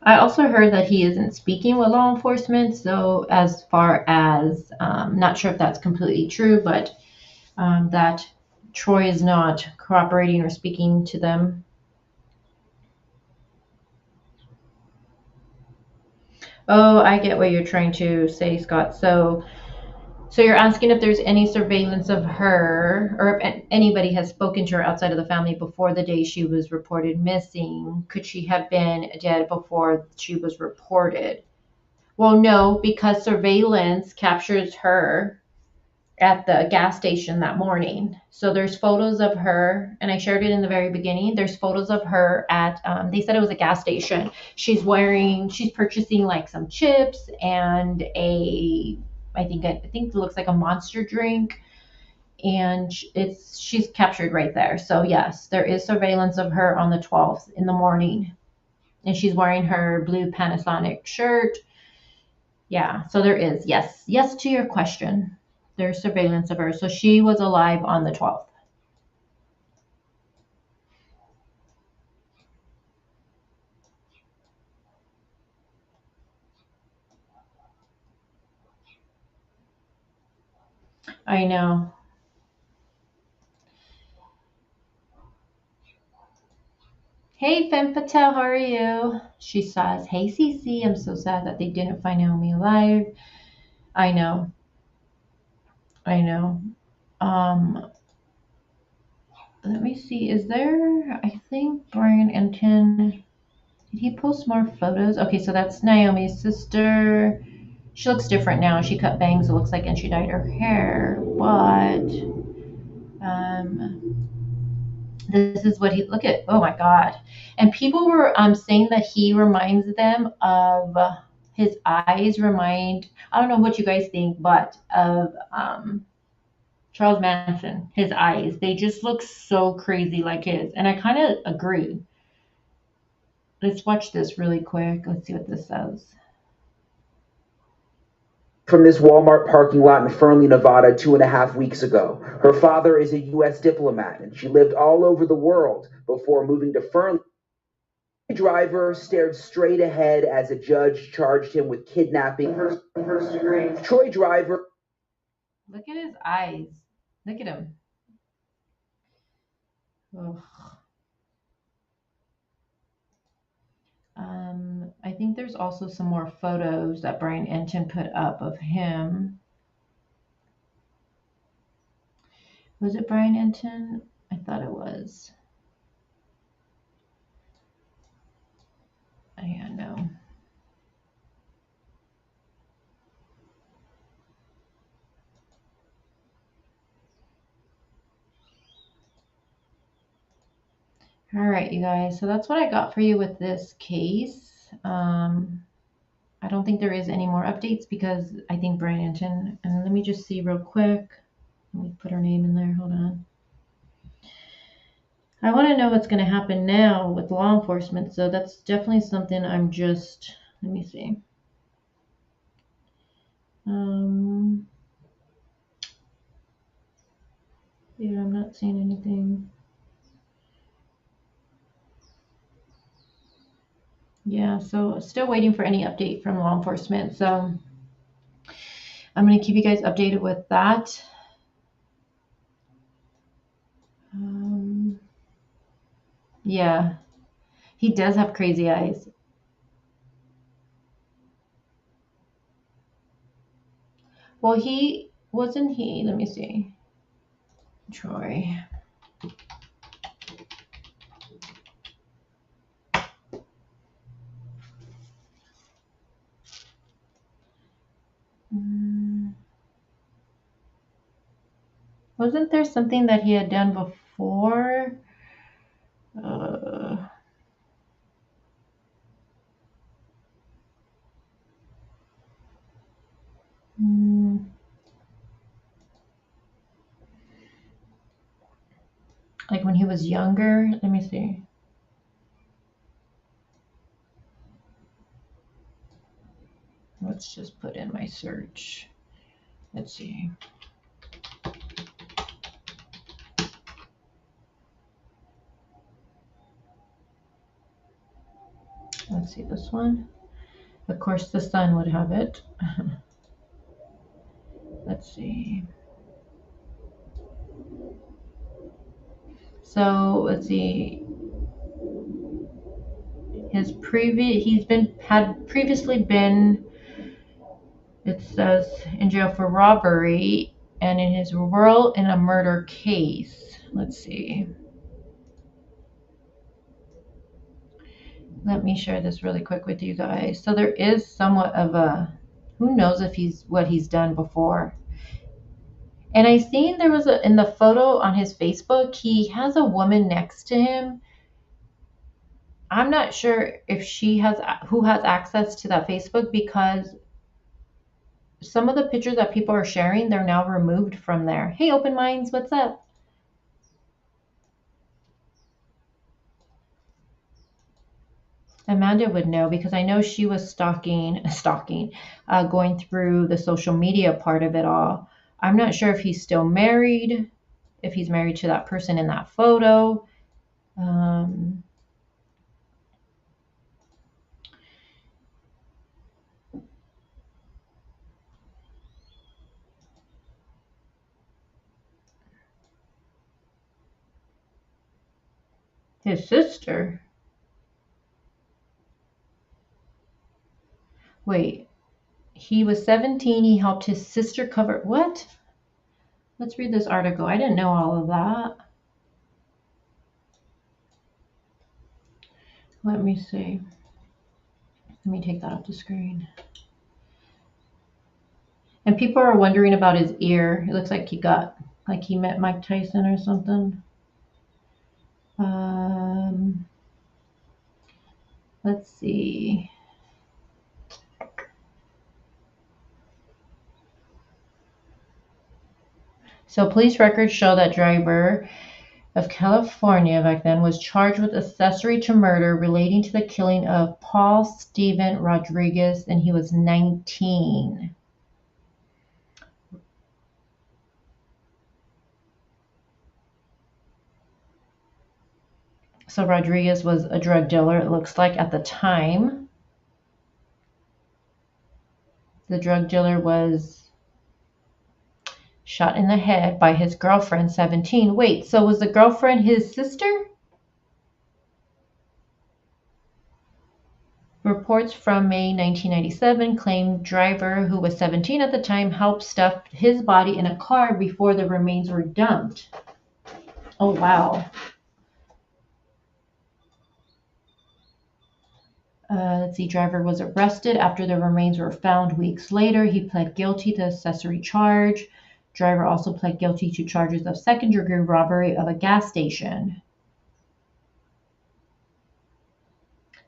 I also heard that he isn't speaking with law enforcement. So, as far as, not sure if that's completely true, but that Troy is not cooperating or speaking to them. Oh, I get what you're trying to say, Scott. So you're asking if there's any surveillance of her, or if anybody has spoken to her outside of the family before the day she was reported missing. Could she have been dead before she was reported? Well, no, because surveillance captures her at the gas station that morning. So there's photos of her, and I shared it in the very beginning. There's photos of her at, they said it was a gas station. She's purchasing like some chips and I think it looks like a Monster drink, and she's captured right there. So yes, there is surveillance of her on the 12th in the morning, and she's wearing her blue Panasonic shirt. Yeah, so there is, yes to your question. There's surveillance of her. So she was alive on the 12th. I know. Hey, Fem Patel, how are you? She says, hey, Cece, I'm so sad that they didn't find Naomi alive. I know. I know. Let me see. Is there, I think Brian Enton, did he post more photos? Okay, so that's Naomi's sister. She looks different now. She cut bangs, it looks like, and she dyed her hair. But this is what he look at. Oh my God! And people were saying that he reminds them of his eyes remind. I don't know what you guys think, but of Charles Manson. His eyes, they just look so crazy like his, and I kind of agree. Let's watch this really quick. Let's see what this says. From this Walmart parking lot in Fernley, Nevada 2.5 weeks ago. Her father is a U.S. diplomat, and she lived all over the world before moving to Fernley. The driver stared straight ahead as a judge charged him with kidnapping. First degree. Troy Driver. Look at his eyes. Look at him. Ugh. I think there's also some more photos that Brian Enton put up of him. Was it Brian Enton? I thought it was. Yeah, no. All right, you guys. So that's what I got for you with this case. I don't think there is any more updates because I think Brian Enton, and let me just see real quick. Let me put her name in there. Hold on. I want to know what's going to happen now with law enforcement. So that's definitely something I'm just, let me see. Yeah, I'm not seeing anything. Yeah, so still waiting for any update from law enforcement. So I'm going to keep you guys updated with that. Yeah, he does have crazy eyes. Well, wasn't he, let me see. Troy. Wasn't there something that he had done before? Like when he was younger? Let me see. Let's just put in my search. Let's see. Let's see this one. Of course, the sun would have it. Let's see. So let's see. Had previously been, it says, in jail for robbery and in his role in a murder case. Let's see. Let me share this really quick with you guys. So there is somewhat of a, who knows if what he's done before. And I seen there was in the photo on his Facebook, he has a woman next to him. I'm not sure if who has access to that Facebook, because some of the pictures that people are sharing, they're now removed from there. Hey, Open Minds, what's up? Amanda would know because I know she was stalking, going through the social media part of it all. I'm not sure if he's still married, if he's married to that person in that photo. His sister. Wait, he was 17. He helped his sister cover. What? Let's read this article. I didn't know all of that. Let me see. Let me take that off the screen. And people are wondering about his ear. It looks like he met Mike Tyson or something. Let's see. So police records show that driver of California back then was charged with accessory to murder relating to the killing of Paul Steven Rodriguez, and he was 19. So Rodriguez was a drug dealer, it looks like, at the time. The drug dealer was shot in the head by his girlfriend, 17. Wait, so was the girlfriend his sister? Reports from May 1997 claimed driver, who was 17 at the time, helped stuff his body in a car before the remains were dumped. Oh, wow. Let's see, driver was arrested after the remains were found weeks later. He pled guilty to accessory charge. Driver also pled guilty to charges of second-degree robbery of a gas station.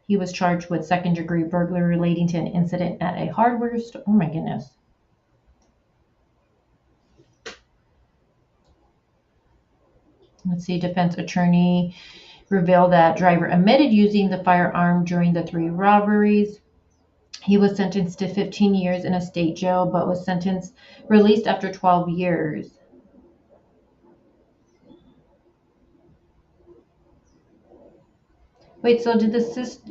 He was charged with second-degree burglary relating to an incident at a hardware store. Oh my goodness. Let's see, defense attorney revealed that driver admitted using the firearm during the 3 robberies. He was sentenced to 15 years in a state jail, but was released after 12 years. Wait, so did the sister,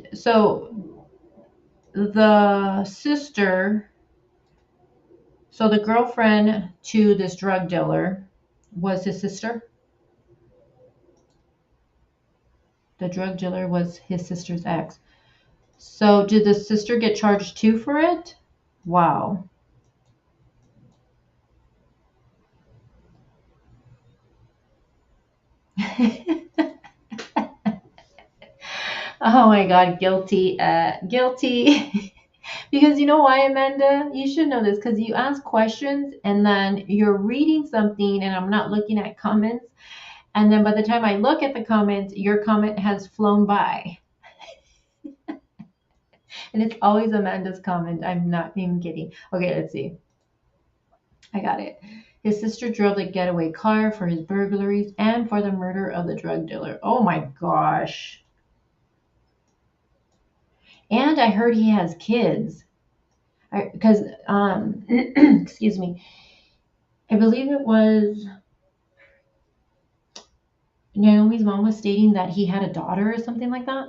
so the girlfriend to this drug dealer was his sister? The drug dealer was his sister's ex. So did the sister get charged too for it? Wow. Oh my God, guilty. Guilty. Because you know why, Amanda? You should know this, because you ask questions and then you're reading something and I'm not looking at comments. And then by the time I look at the comments, your comment has flown by. And it's always Amanda's comment. I'm not even kidding. Okay, let's see. I got it. His sister drove the getaway car for his burglaries and for the murder of the drug dealer. Oh my gosh. And I heard he has kids. Because, excuse me, I believe it was Naomi's mom was stating that he had a daughter or something like that.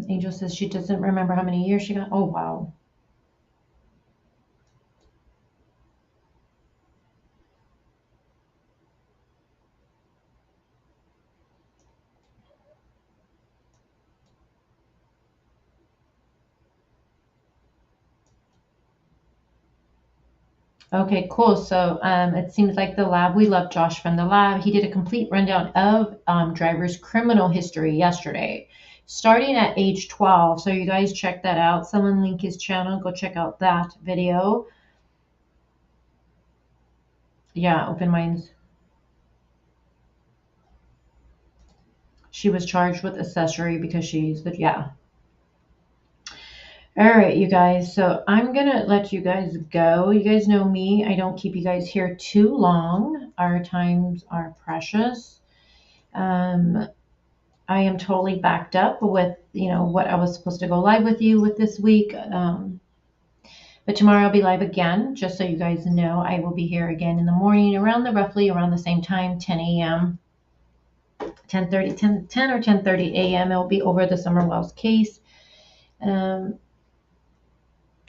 Angel says she doesn't remember how many years she got. Oh, wow. Okay, cool. So it seems like the lab, we love Josh from the lab. He did a complete rundown of driver's criminal history yesterday, starting at age 12. So you guys check that out. Someone link his channel. Go check out that video. Yeah, Open Minds. She was charged with accessory because she's the, yeah. All right, you guys. So I'm going to let you guys go. You guys know me. I don't keep you guys here too long. Our times are precious. I am totally backed up with, what I was supposed to go live with you with this week. But tomorrow I'll be live again, just so you guys know. I will be here again in the morning roughly around the same time, 10 a.m. 10 or 10:30 a.m. It will be over the Summer Wells case.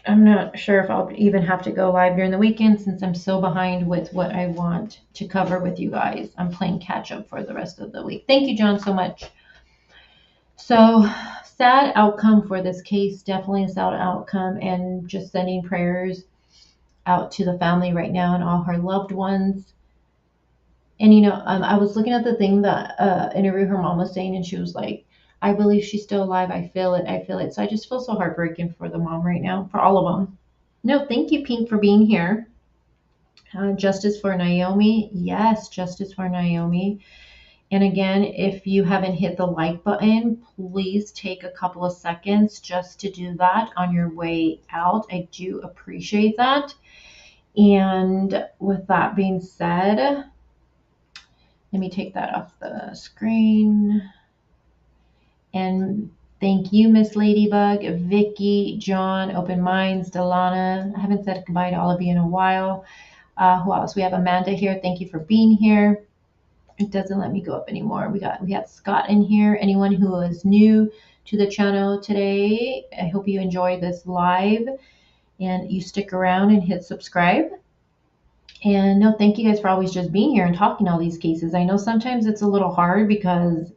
I'm not sure if I'll even have to go live during the weekend since I'm so behind with what I want to cover with you guys. I'm playing catch up for the rest of the week. Thank you, John, so much. So sad outcome for this case, definitely a sad outcome, and just sending prayers out to the family right now and all her loved ones. And, I was looking at the thing that interview her mom was saying, and she was like, I believe she's still alive. I feel it. I feel it. So I just feel so heartbroken for the mom right now, for all of them. No, thank you, Pink, for being here. Justice for Naomi. Yes, justice for Naomi. And again, if you haven't hit the like button, please take a couple of seconds just to do that on your way out. I do appreciate that. And with that being said, let me take that off the screen. And thank you, Miss Ladybug, Vicky, John, Open Minds, Delana. I haven't said goodbye to all of you in a while. Who else? We have Amanda here. Thank you for being here. It doesn't let me go up anymore. We have Scott in here. Anyone who is new to the channel today, I hope you enjoy this live and you stick around and hit subscribe. And no, thank you guys for always just being here and talking all these cases. I know sometimes it's a little hard because,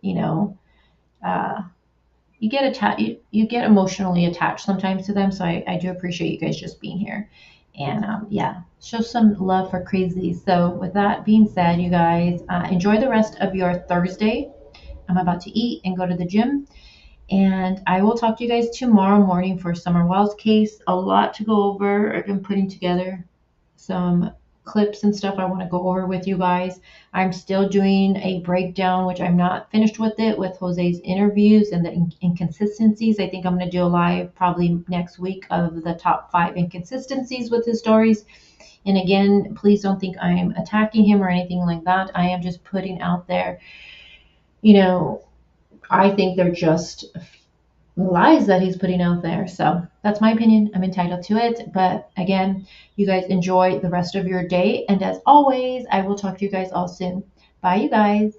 you get attached, you get emotionally attached sometimes to them. So I do appreciate you guys just being here. And yeah, show some love for Crazy. So with that being said, you guys enjoy the rest of your Thursday. I'm about to eat and go to the gym. And I will talk to you guys tomorrow morning for Summer Wells case. A lot to go over. I've been putting together some clips and stuff I want to go over with you guys. I'm still doing a breakdown, which I'm not finished with it, with Jose's interviews and the inconsistencies. I think I'm going to do a live probably next week of the top 5 inconsistencies with his stories. And again, please don't think I'm attacking him or anything like that. I am just putting out there, I think they're just lies that he's putting out there. So that's my opinion. I'm entitled to it. But again, you guys enjoy the rest of your day. And as always, I will talk to you guys all soon. Bye, you guys.